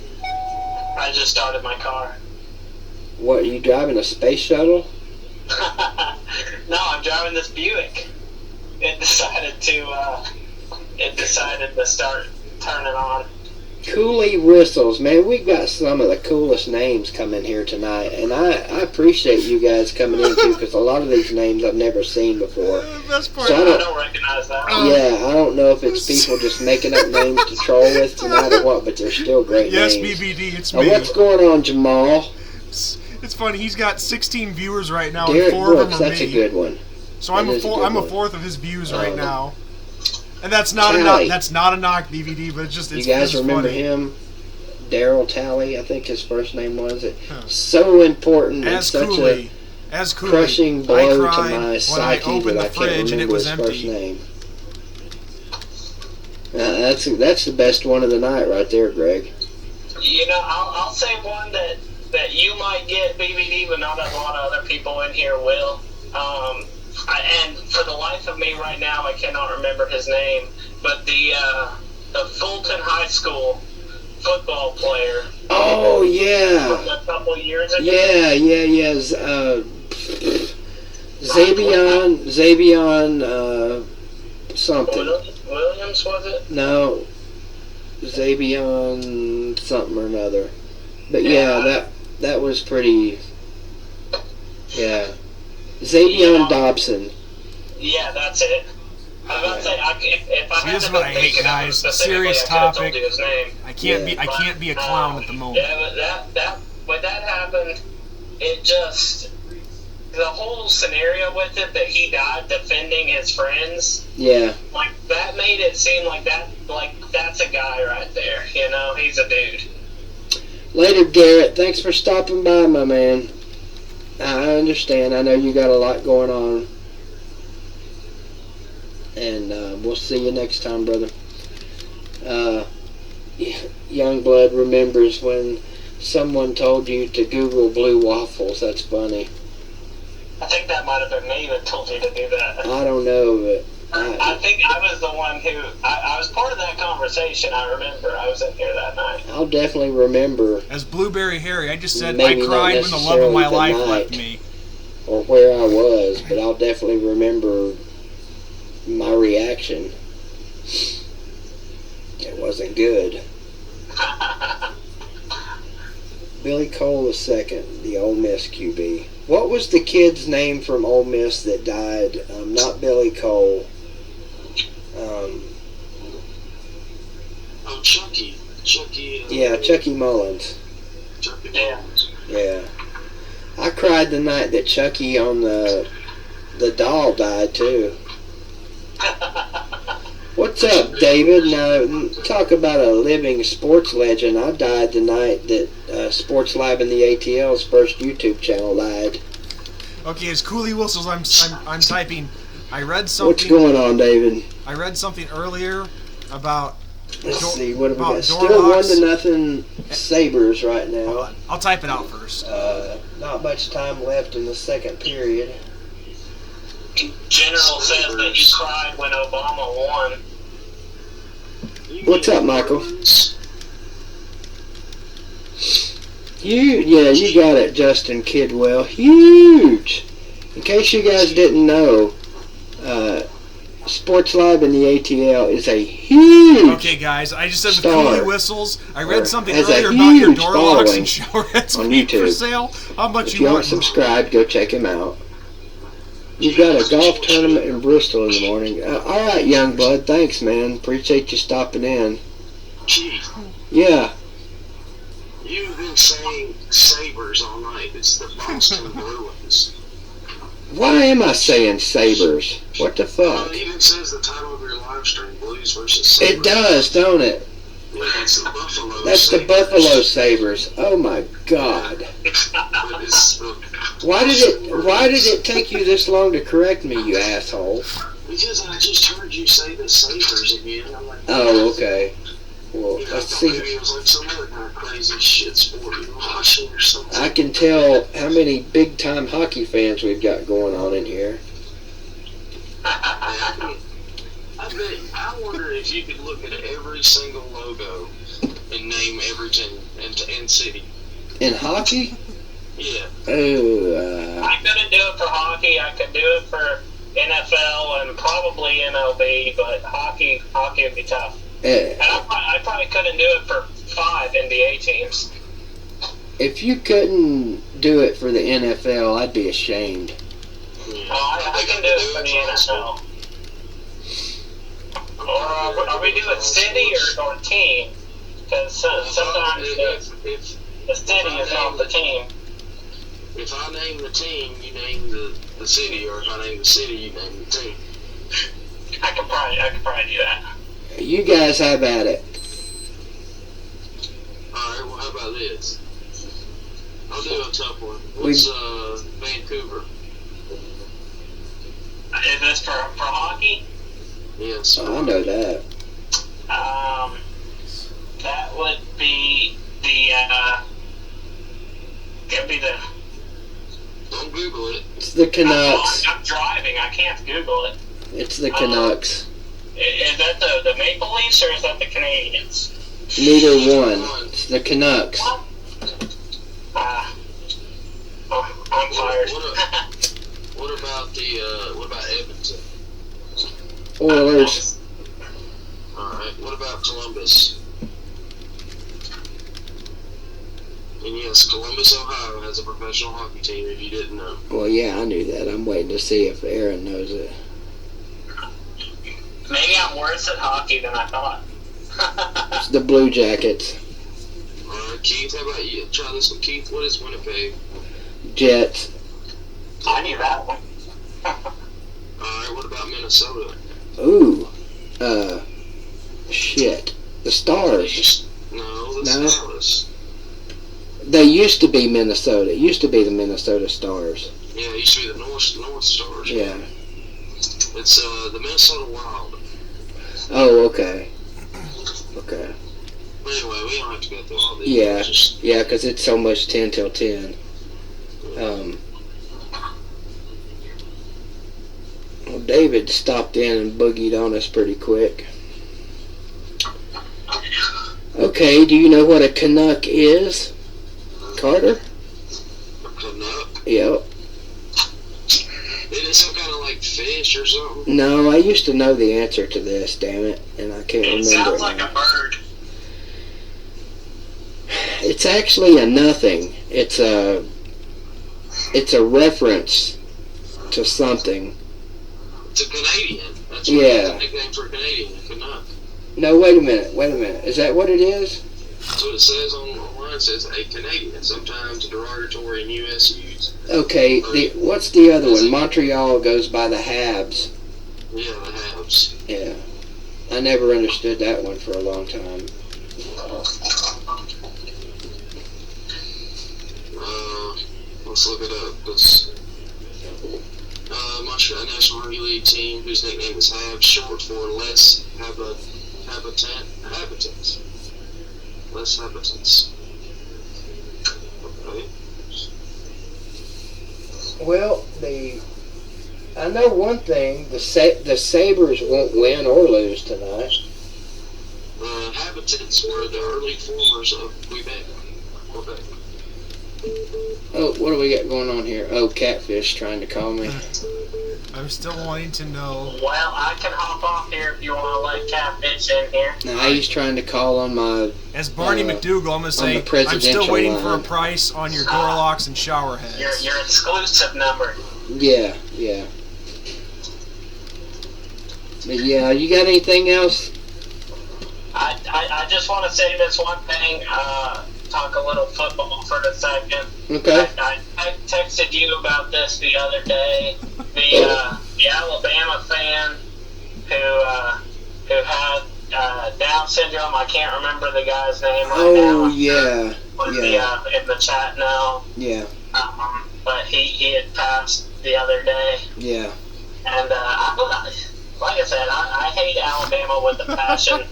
I just started my car. What, are you driving a space shuttle? No, I'm driving this Buick. It decided to start turning on. Cooley Whistles, man, we've got some of the coolest names coming here tonight, and I appreciate you guys coming in too, because a lot of these names I've never seen before. Best part. So I don't recognize that one. Yeah, I don't know if it's people just making up names to troll with tonight or what, but they're still great Yes, names. BBD, it's Now, me. what's going on, Jamal? It's funny. He's got 16 viewers right now, Derek and 4 of Brooks, them are that's me. a good one. So I'm That is a good I'm a one. fourth of his views right now, and that's not Tally. that's not a knock, BVD, but it's just You it's guys it's remember funny. him? Daryl Talley, I think his first name was. Huh. So important and As such Cooley, as a Cooley, crushing blow I to cried my when I psyche opened that the I can't fridge and it remember was his first empty. name. That's the best one of the night right there, Greg. You know, I'll say one that you might get, BBD, but not a lot of other people in here will. And for the life of me right now, I cannot remember his name. But the Fulton High School football player. Oh, From yeah. a couple years ago. Yeah. Xavion, something. Williams, was it? No, Xavion something or another. But yeah, that was pretty. Yeah, Xavion Dobson. Yeah, that's it. I was about to say, if I See, had this is to what been I hate, thinking of him guys. specifically, Serious I could have topic. told you his name. I can't be a clown at the moment. Yeah, but that when that happened, it just the whole scenario with it that he died defending his friends, Yeah, like that made it seem like that's a guy right there. You know, he's a dude. later, Garrett. Thanks for stopping by, my man. I understand. I know you got a lot going on. And we'll see you next time, brother. Youngblood remembers when someone told you to Google blue waffles. That's funny. I think that might have been me that told you to do that. I don't know, but I think I was the one who I was part of that conversation. I remember I was in here that night. I'll definitely remember As Blueberry Harry, I just said Maybe I not cried when the love of my necessarily life the left night. me. or where I was, but I'll definitely remember my reaction. It wasn't good. Billy Cole II, the Ole Miss QB. What was the kid's name from Ole Miss that died? Not Billy Cole. Oh, Chucky. Yeah, Chucky Mullins. Chucky. Yeah. Yeah. I cried the night that Chucky on the doll died too. What's up, David? Now, talk about a living sports legend. I died the night that Sports Lab in the ATL's first YouTube channel died. Okay, as Cooley whistles, I'm typing. I read What's something. going on, David? I read something earlier about. Let's see, what have we about got? door Still locks. 1-0 Sabres right Hold now. on, I'll type it out first. Not much time left in the second period. General says that he cried when Obama won. What's up, Michael? You got it, Justin Kidwell. Huge! In case you guys didn't know, Sports Lab in the ATL is a huge... Okay, guys, I just said the Star. Cooley whistles. I Or read something has a earlier about your huge door locks following and shower heads on being for YouTube. sale. How much If you you aren't want? subscribed, go check him out. You've got a golf tournament in Bristol in the morning. All right, Youngblood, thanks, man. Appreciate you stopping in. Keith, Yeah. you've been saying Sabres all night. It's the Boston Bruins. Why am I saying Sabres? What the fuck? It even says the title of your live stream, Blues versus Sabres. It does, don't it? Yeah, that's the Buffalo That's the Sabres. Buffalo Sabres. Oh my God! But it's the, Why did it take you this long to correct me, you asshole? because I just heard you say the Sabres again. I'm like, Oh, okay. Well, you know, I let's thought see. maybe it was like some other kind of crazy shit sport you were watching or something. I I can tell how many big-time hockey fans we've got going on in here. I wonder if you could look at every single logo and name every team and city. In hockey? Yeah. Oh, I couldn't do it for hockey. I could do it for NFL and probably MLB, but hockey would be tough. And I probably couldn't do it for 5 NBA teams. if you couldn't do it for the NFL, I'd be ashamed. I can do it for the NFL. Or are we doing city or team? Because sometimes the city is not the team. If I name the team, you name the city, or if I name the city, you name the team. I could probably do that. You guys have at it. Alright, well, how about this? I'll do a tough one. What's Vancouver? Is this for hockey? Yes. Oh, I know that. That would be the Don't Google it. It's the Canucks. I'm driving. I can't Google it. It's the Canucks. Is that the Maple Leafs or is that the Canadians? Neither one. It's the Canucks. I'm fired. What about Edmonton? Oilers. Alright, what about Columbus? And yes, Columbus, Ohio has a professional hockey team, if you didn't know. Well, yeah, I knew that. I'm waiting to see if Aaron knows it. Maybe I'm worse at hockey than I thought. It's the Blue Jackets. Alright, Keith, how about you? Try this one, Keith. What is Winnipeg? Jets. I knew that one. Alright, what about Minnesota? Ooh. Shit. The Stars. No, the Stars. They used to be Minnesota. It used to be the Minnesota Stars. Yeah, it used to be the North Stars. Yeah. It's the Minnesota Wild. Oh, okay. Okay. Anyway, we don't have to go through all these. Yeah. Yeah, because it's almost 10 till 10. Well, David stopped in and boogied on us pretty quick. Okay, do you know what a Canuck is, Carter? A Canuck? Yep. Isn't it some kind of like fish or something? No, I used to know the answer to this, damn it, and I can't remember. It sounds it like now. a bird. It's actually a nothing. It's a reference to something. It's a Canadian. That's Yeah. the nickname for a Canadian, a Canuck. No, wait a minute. Is that what it is? That's what it says online. It says a Canadian, sometimes derogatory in U.S. use. Okay, what's the other one? Montreal goes by the Habs. Yeah, the Habs. Yeah. I never understood that one for a long time. Let's look it up. Montreal National Hockey League team, whose nickname is Habs, short for less habitants. Less habitants. Okay. Well, I know one thing. The Sabres won't win or lose tonight. The habitants were the early formers of Quebec. Oh, what do we got going on here? Oh, Catfish trying to call me. I'm still wanting to know. Well, I can hop off here if you want to let Catfish in here. Now he's trying to call on my. As Barney McDougal, I'm going to say, the I'm still waiting for a line. price on your door locks and shower heads. Your exclusive number. Yeah. But yeah, you got anything else? I just want to say this one thing. Talk a little football for a second. Okay. I texted you about this the other day. The Alabama fan who had Down syndrome. I can't remember the guy's name right now. Oh yeah. In the chat now. Yeah. But he had passed the other day. Yeah. And like I said, I hate Alabama with a passion,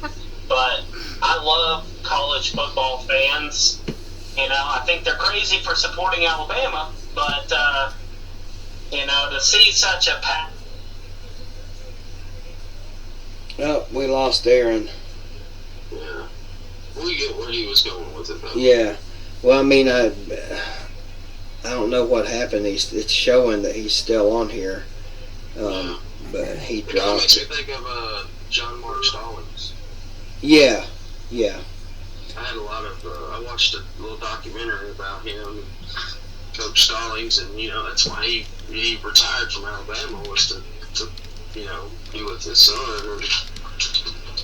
but I love college football fans, You know, I think they're crazy for supporting Alabama, but, you know, to see such a pack. Oh, we lost Aaron. Yeah. We get where he was going with it, though. Yeah. Well, I mean, I don't know what happened. It's showing that he's still on here. But he It kind of dropped makes me it. think of John Mark Stallings. Yeah. I had a lot of, I watched a little documentary about him, Coach Stallings, and, you know, that's why he retired from Alabama, was to you know, be with his son. And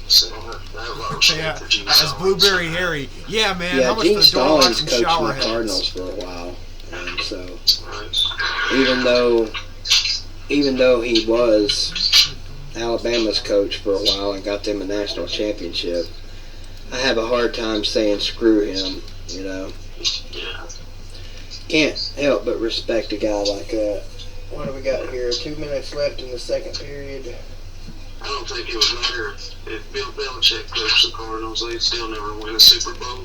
so I have a lot of respect for Gene as Stallings. Blueberry Harry. Yeah, man. Yeah, how much Gene for the door Stallings locks and coached shower the heads? Cardinals for a while. And so, Right. even though he was Alabama's coach for a while and got them a national championship, I have a hard time saying screw him, you know. Yeah. Can't help but respect a guy like that. What do we got here? 2 minutes left in the second period. I don't think it would matter if Bill Belichick coached the Cardinals. They'd still never win a Super Bowl.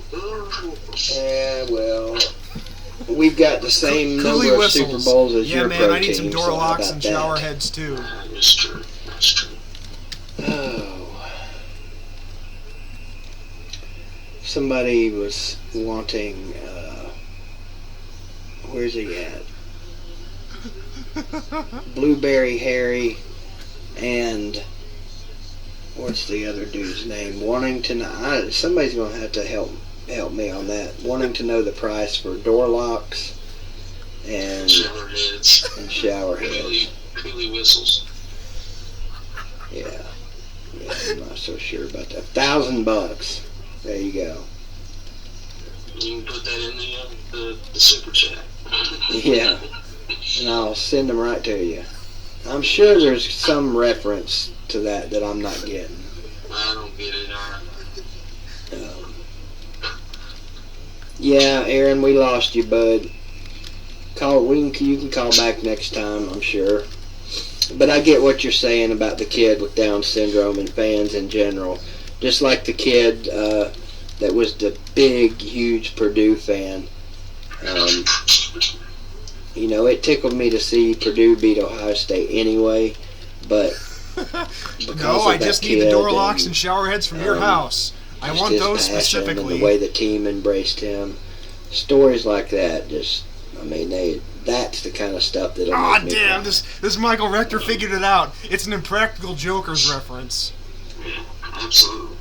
Yeah, well, we've got the same Coolie number of whistles. Super Bowls as Yeah, your man. pro I need some team, door so how locks about and that? shower heads too. That's true. That's true. Oh. Somebody was wanting, where's he at? Blueberry Harry and what's the other dude's name? Wanting to know, somebody's going to have to help me on that. Wanting to know the price for door locks and Shower heads. shower heads. Coolie whistles. Yeah, I'm not so sure about that. $1,000. There you go. You can put that in the super chat. Yeah, and I'll send them right to you. I'm sure there's some reference to that I'm not getting. I don't get it. Yeah, Aaron, we lost you, bud. You can call back next time, I'm sure. But I get what you're saying about the kid with Down syndrome and fans in general. Just like the kid that was the big, huge Purdue fan. You know, it tickled me to see Purdue beat Ohio State anyway, but No, I just need the door locks and shower heads from your house. I want his those passion and specifically. the way the team embraced him. Stories like that, that's the kind of stuff that'll Ah, make me damn! cry. This Michael Rector figured it out. It's an Impractical Jokers reference. Absolutely.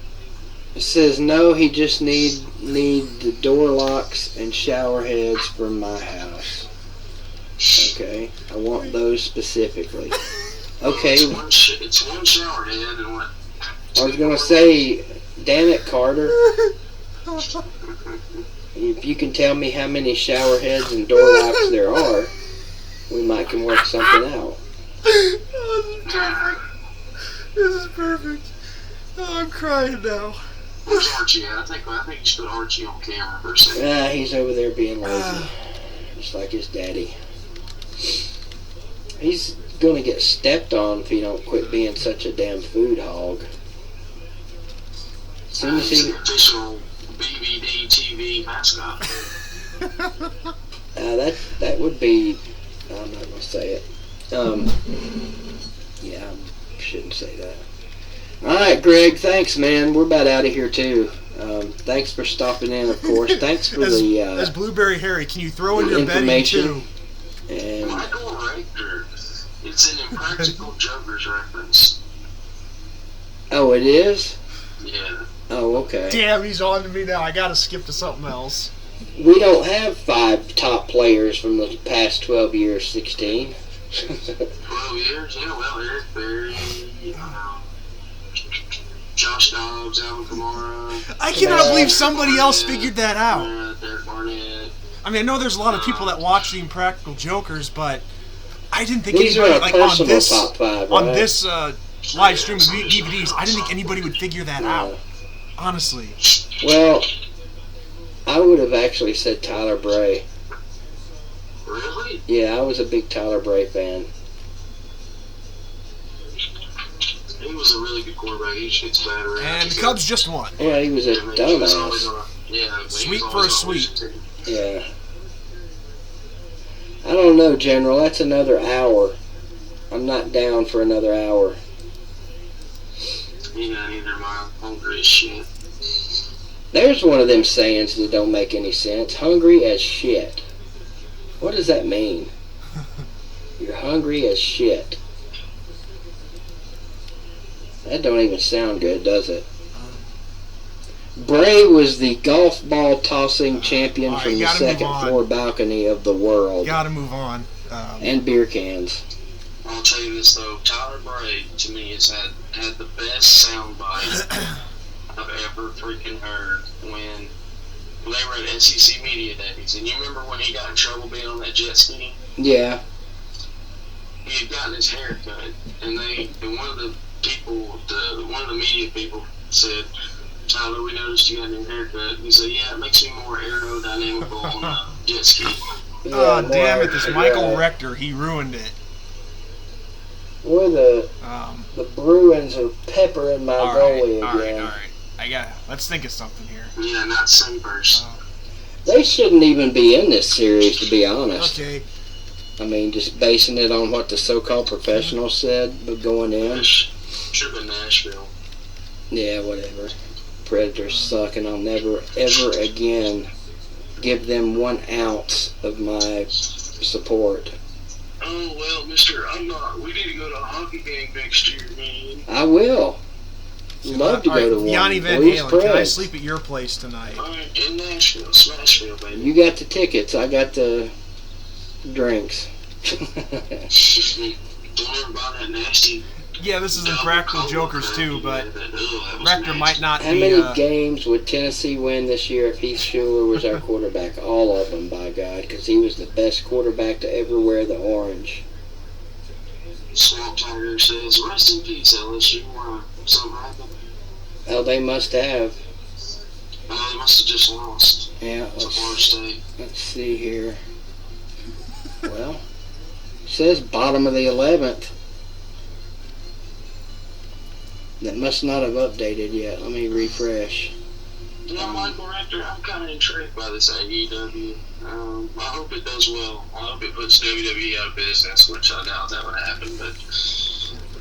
It says no. He just need the door locks and shower heads from my house. Okay, I want those specifically. Okay, It's one shower head and what? I was gonna say, damn it, Carter. If you can tell me how many shower heads and door locks there are, we might can work something out. This is perfect. Oh, I'm crying now. Where's Archie at? I think you should put Archie on camera for a second. He's over there being lazy, just like his daddy. He's gonna get stepped on if he don't quit being such a damn food hog. Soon as He's he, the official BVD TV mascot. that would be. I'm not gonna say it. Yeah, I shouldn't say that. All right, Greg. Thanks, man. We're about out of here too. Thanks for stopping in, of course. Thanks for as Blueberry Harry, can you throw in the your betting information. too? And Michael Rector. It's an Impractical Jokers reference. oh, it is. Yeah. Oh, okay. Damn, he's on to me now. I gotta skip to something else. We don't have 5 top players from the past 12 years, 16. 12 years? Yeah, well, Eric Berry, Josh Dobbs, Alvin Kamara. I cannot believe somebody else figured that out. Derek Barnett. I mean, I know there's a lot of people that watch the Impractical Jokers, but I didn't think These are anybody, a like, personal top 5, on right? this live stream of DVDs, I didn't think anybody would figure that out. Honestly. Well, I would have actually said Tyler Bray. Really? Yeah, I was a big Tyler Bray fan. He was a really good quarterback. He just gets better. And the Cubs just won. Yeah, he was a He was always dumbass. on a, yeah, but he Sweep was for a always on sweep. losing team. Yeah. I don't know, General. That's another hour. I'm not down for another hour. Me not either, man. Hungry as shit. There's one of them sayings that don't make any sense. Hungry as shit. What does that mean? You're hungry as shit. That don't even sound good, does it? Bray was the golf ball tossing champion from the second floor balcony of the world. Gotta move on. And beer cans. I'll tell you this though, Tyler Bray to me has had the best soundbite I've ever freaking heard when they were at SEC Media Days. And you remember when he got in trouble being on that jet ski? Yeah. He had gotten his hair cut, and one of the media people said, "Tyler, we noticed you got your haircut." He said, "Yeah, it makes me more aerodynamical on a jet ski." Yeah, Oh, damn it, this Michael yeah. Rector, he ruined it. Boy, the Bruins are peppering my goalie again. All right. Let's think of something here. Yeah, not Sunburst. They shouldn't even be in this series, to be honest. Okay. I mean, just basing it on what the so-called professionals said, but going in. Should have been Nashville. Yeah, whatever. Predators suck, and I'll never, ever again give them 1 ounce of my support. Oh, well, mister, we need to go to a hockey game next year, man. I will. Love to go to one. Yanni Van Blues Halen, can I Preds. sleep at your place tonight? All right, in Nashville, Smashville, baby. You got the tickets. I got the drinks. Don't ever buy that nasty. Yeah, this is Impractical Jokers too, but Rector might not How be... many games would Tennessee win this year if Heath Schuler was our quarterback? All of them, by God, because he was the best quarterback to ever wear the orange. Swamp Tiger says, "Rest in peace, LSU. Something happened." Oh, they must have. They must have just lost. Yeah, To Florida State. let's see here. Well, it says bottom of the 11th. That must not have updated yet. Let me refresh. Yeah, Michael Rector, I'm kind of intrigued by this AEW. I hope it does well. I hope it puts WWE out of business, which I doubt that would happen, but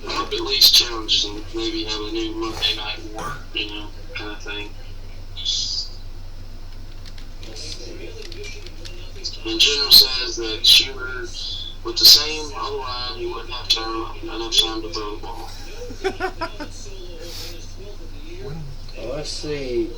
I hope it at least challenges them. Maybe have a new Monday Night War, kind of thing. And General says that Schuler, with the same O-line, he wouldn't have enough time to throw the ball. Well, let's see.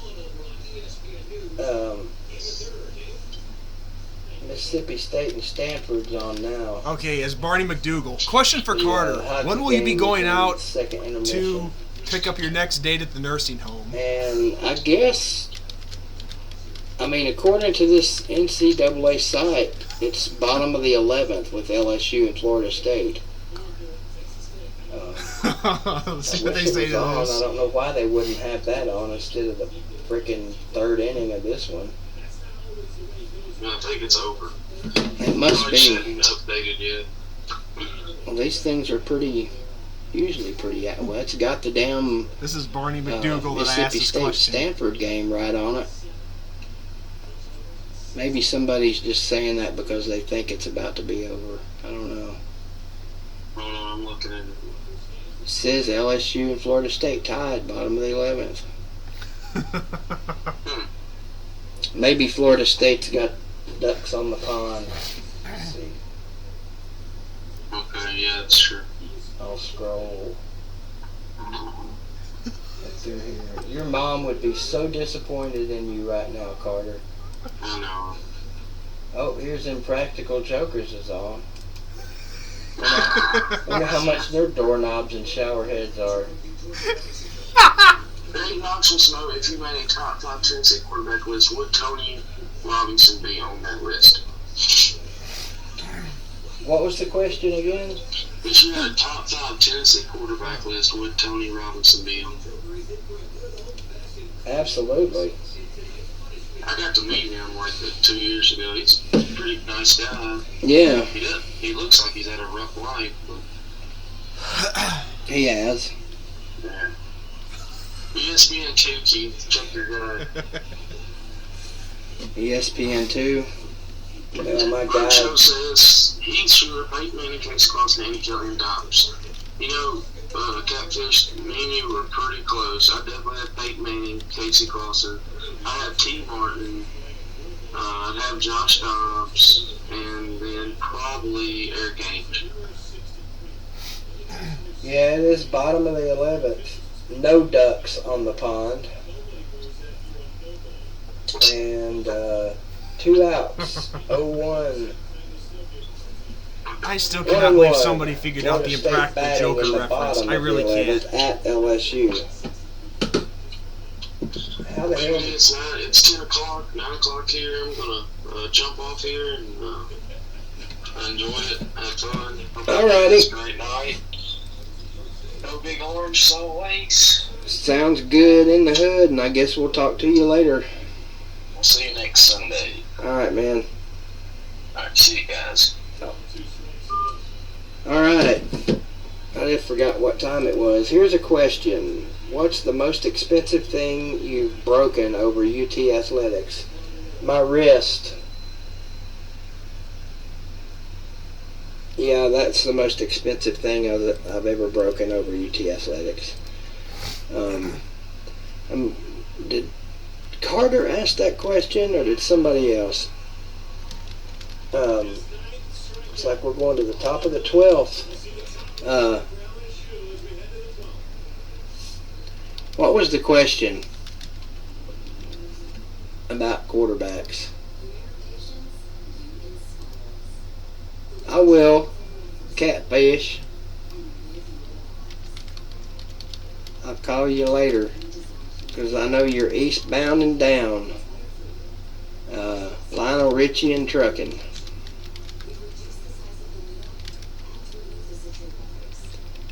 Mississippi State and Stanford's on now. Okay, as Barney McDougal. Question for The, Carter. hockey When will you be game going is in out second to intermission. pick up your next date at the nursing home? And I guess, according to this NCAA site, it's bottom of the 11th with LSU and Florida State. Let's see what they say to I this. don't know why they wouldn't have that on instead of the freaking third inning of this one. I think it's over. It must be. Hadn't updated yet. Well, these things are usually pretty. Well, it's got the damn This is Barney McDougal that I asked Mississippi this State question. Stanford game right on it. Maybe somebody's just saying that because they think it's about to be over. I don't know. I'm looking at it. It says LSU and Florida State tied, bottom of the 11th. Maybe Florida State's got ducks on the pond. Let's see. Okay, yeah, that's true. I'll scroll through here. Your mom would be so disappointed in you right now, Carter. I know. Oh, here's Impractical Jokers is on. Wonder how much their doorknobs and shower heads are. Dave Knox wants to know if you made a top 5 Tennessee quarterback list, would Tony Robinson be on that list? What was the question again? If you had a top 5 Tennessee quarterback list, would Tony Robinson be on it? Absolutely. I got to meet him like 2 years ago. He's a pretty nice guy. Yeah, He looks like he's had a rough life, but he has. yeah. ESPN 2, Keith, check your guy. ESPN2. Oh my Show God. says he's sure Peyton Manning Casey Claus and Andy Kelly and Dobbs. You know, Catfish, me and you were pretty close. I definitely had Peyton Manning, Casey Clausen. I have T. Martin. I'd have Josh Dobbs, and then probably Eric Ainge. Yeah, it is bottom of the 11th. No ducks on the pond. And 2 outs. 0-1. I still cannot believe 1-1. somebody figured out the Florida State Impractical batting Joker in the reference. bottom I of really the 11th can't. at LSU. How the hell? It's 10 o'clock, 9 o'clock here. I'm going to jump off here and enjoy it, have fun. Alrighty. Great night. No big orange as always. Sounds good in the hood, and I guess we'll talk to you later. We'll see you next Sunday. Alright, man. Alright, see you guys. Alright. I just forgot what time it was. Here's a question. What's the most expensive thing you've broken over UT Athletics? My wrist. Yeah, that's the most expensive thing I've ever broken over UT Athletics. Did Carter ask that question, or did somebody else? Looks like we're going to the top of the 12th. What was the question about quarterbacks? I will. Catfish. I'll call you later, because I know you're eastbound and down. Lionel Richie and trucking.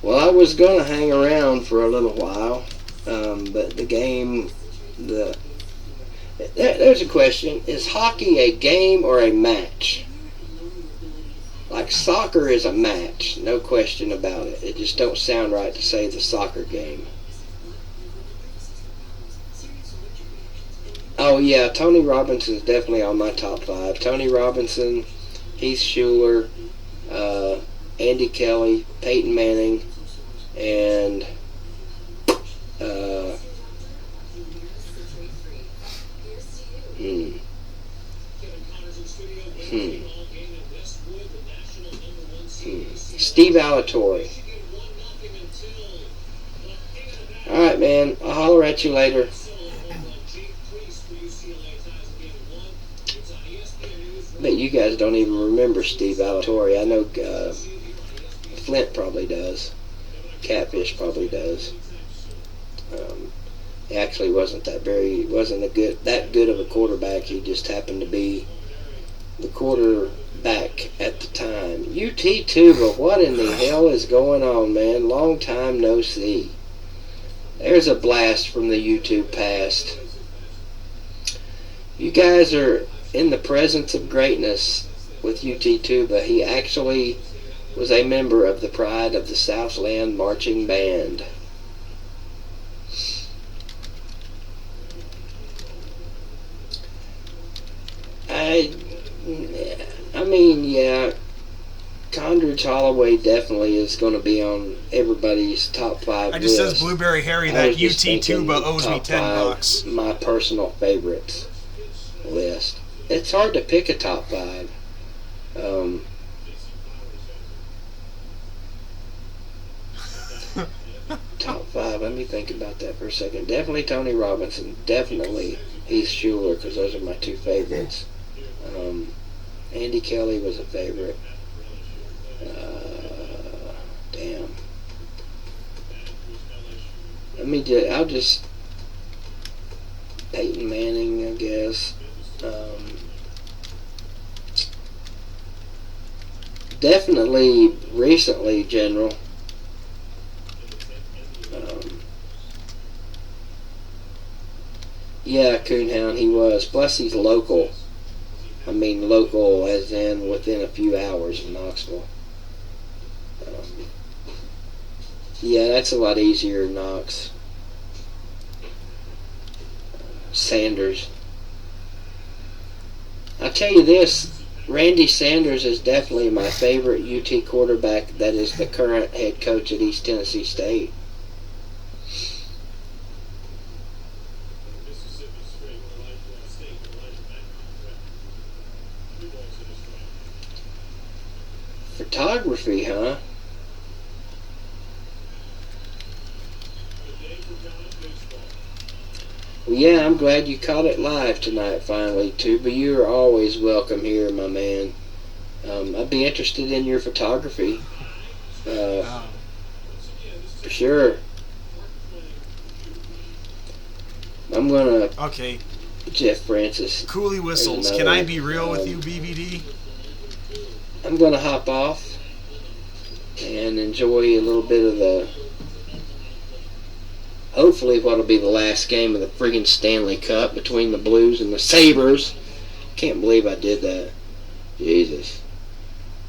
Well, I was going to hang around for a little while, but the game, there's a question. Is hockey a game or a match? Like soccer is a match, no question about it. It just don't sound right to say the soccer game. Oh yeah, Tony Robinson's definitely on my top 5. Tony Robinson, Heath Schuler, Andy Kelly, Peyton Manning, and Steve Alatorre. Alright, man. I'll holler at you later. But you guys don't even remember Steve Alatorre. I know Flint probably does. Catfish probably does. He actually wasn't that good of a quarterback. He just happened to be the quarterback at the time. UT Tuba, what in the hell is going on, man? Long time no see. There's a blast from the YouTube past. You guys are in the presence of greatness with UT Tuba. He actually was a member of the Pride of the Southland Marching Band. I mean, yeah, Condredge Holloway definitely is going to be on everybody's top 5 I just list. Says Blueberry Harry that UT Tuba owes me $10. My personal favorites list. It's hard to pick a top 5. Top 5. Let me think about that for a second. Definitely Tony Robinson. Definitely Heath Schuler, because those are my 2 favorites. Andy Kelly was a favorite. Damn. I'll just Peyton Manning, I guess. Definitely recently, General. Yeah, Coonhound, he was. Plus, he's local. I mean, local as in within a few hours of Knoxville. Yeah, that's a lot easier in Knox. Sanders. I'll tell you this, Randy Sanders is definitely my favorite UT quarterback that is the current head coach at East Tennessee State. Photography, huh? Well, yeah, I'm glad you caught it live tonight finally, Tuba. You're always welcome here, my man. I'd be interested in your photography. For sure. I'm gonna... Okay. Jeff Francis. Coolie whistles. Can I be real with you, BVD? I'm gonna hop off and enjoy a little bit of the... hopefully what'll be the last game of the friggin' Stanley Cup between the Blues and the Sabres. Can't believe I did that. Jesus.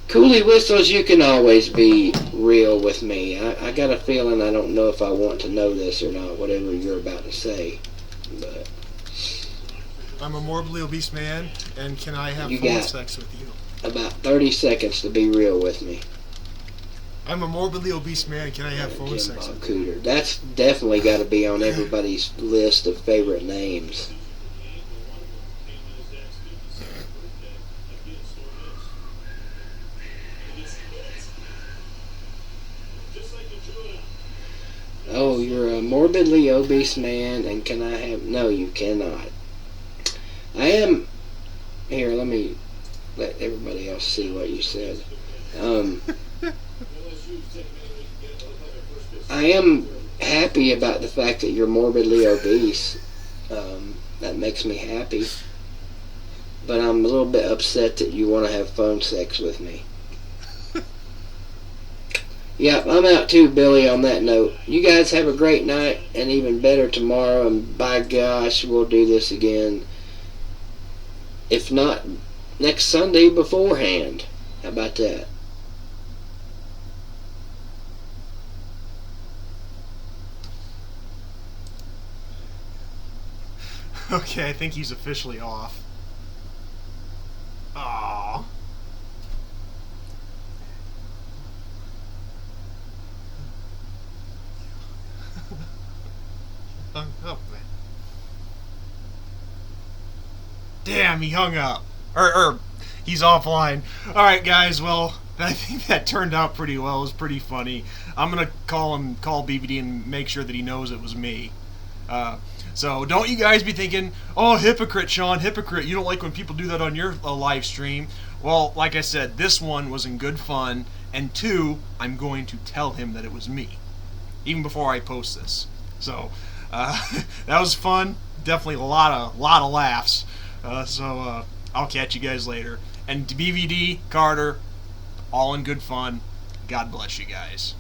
Coolie whistles, you can always be real with me. I got a feeling I don't know if I want to know this or not, whatever you're about to say. But I'm a morbidly obese man, and can I have You phone got- sex with you? about 30 seconds to be real with me. I'm a morbidly obese man, can I have phone Jim sex Bob with you? Cooter. That's definitely got to be on everybody's list of favorite names. Oh, you're a morbidly obese man, and can I have... No, you cannot. I am... Here, let me let everybody else see what you said. I am happy about the fact that you're morbidly obese. That makes me happy. But I'm a little bit upset that you want to have phone sex with me. Yeah, I'm out too, Billy, on that note. You guys have a great night, and even better tomorrow, and by gosh, we'll do this again. If not next Sunday beforehand. How about that? Okay, I think he's officially off. Aww. Hung up, man. Damn, he hung up. Or he's offline. Alright, guys, well, I think that turned out pretty well. It was pretty funny. I'm gonna call BBD and make sure that he knows it was me. So don't you guys be thinking, oh, hypocrite, Sean, hypocrite. You don't like when people do that on your live stream. Well, like I said, this one was in good fun, and two, I'm going to tell him that it was me, even before I post this. So that was fun. Definitely a lot of laughs. So I'll catch you guys later. And to BVD, Carter, all in good fun. God bless you guys.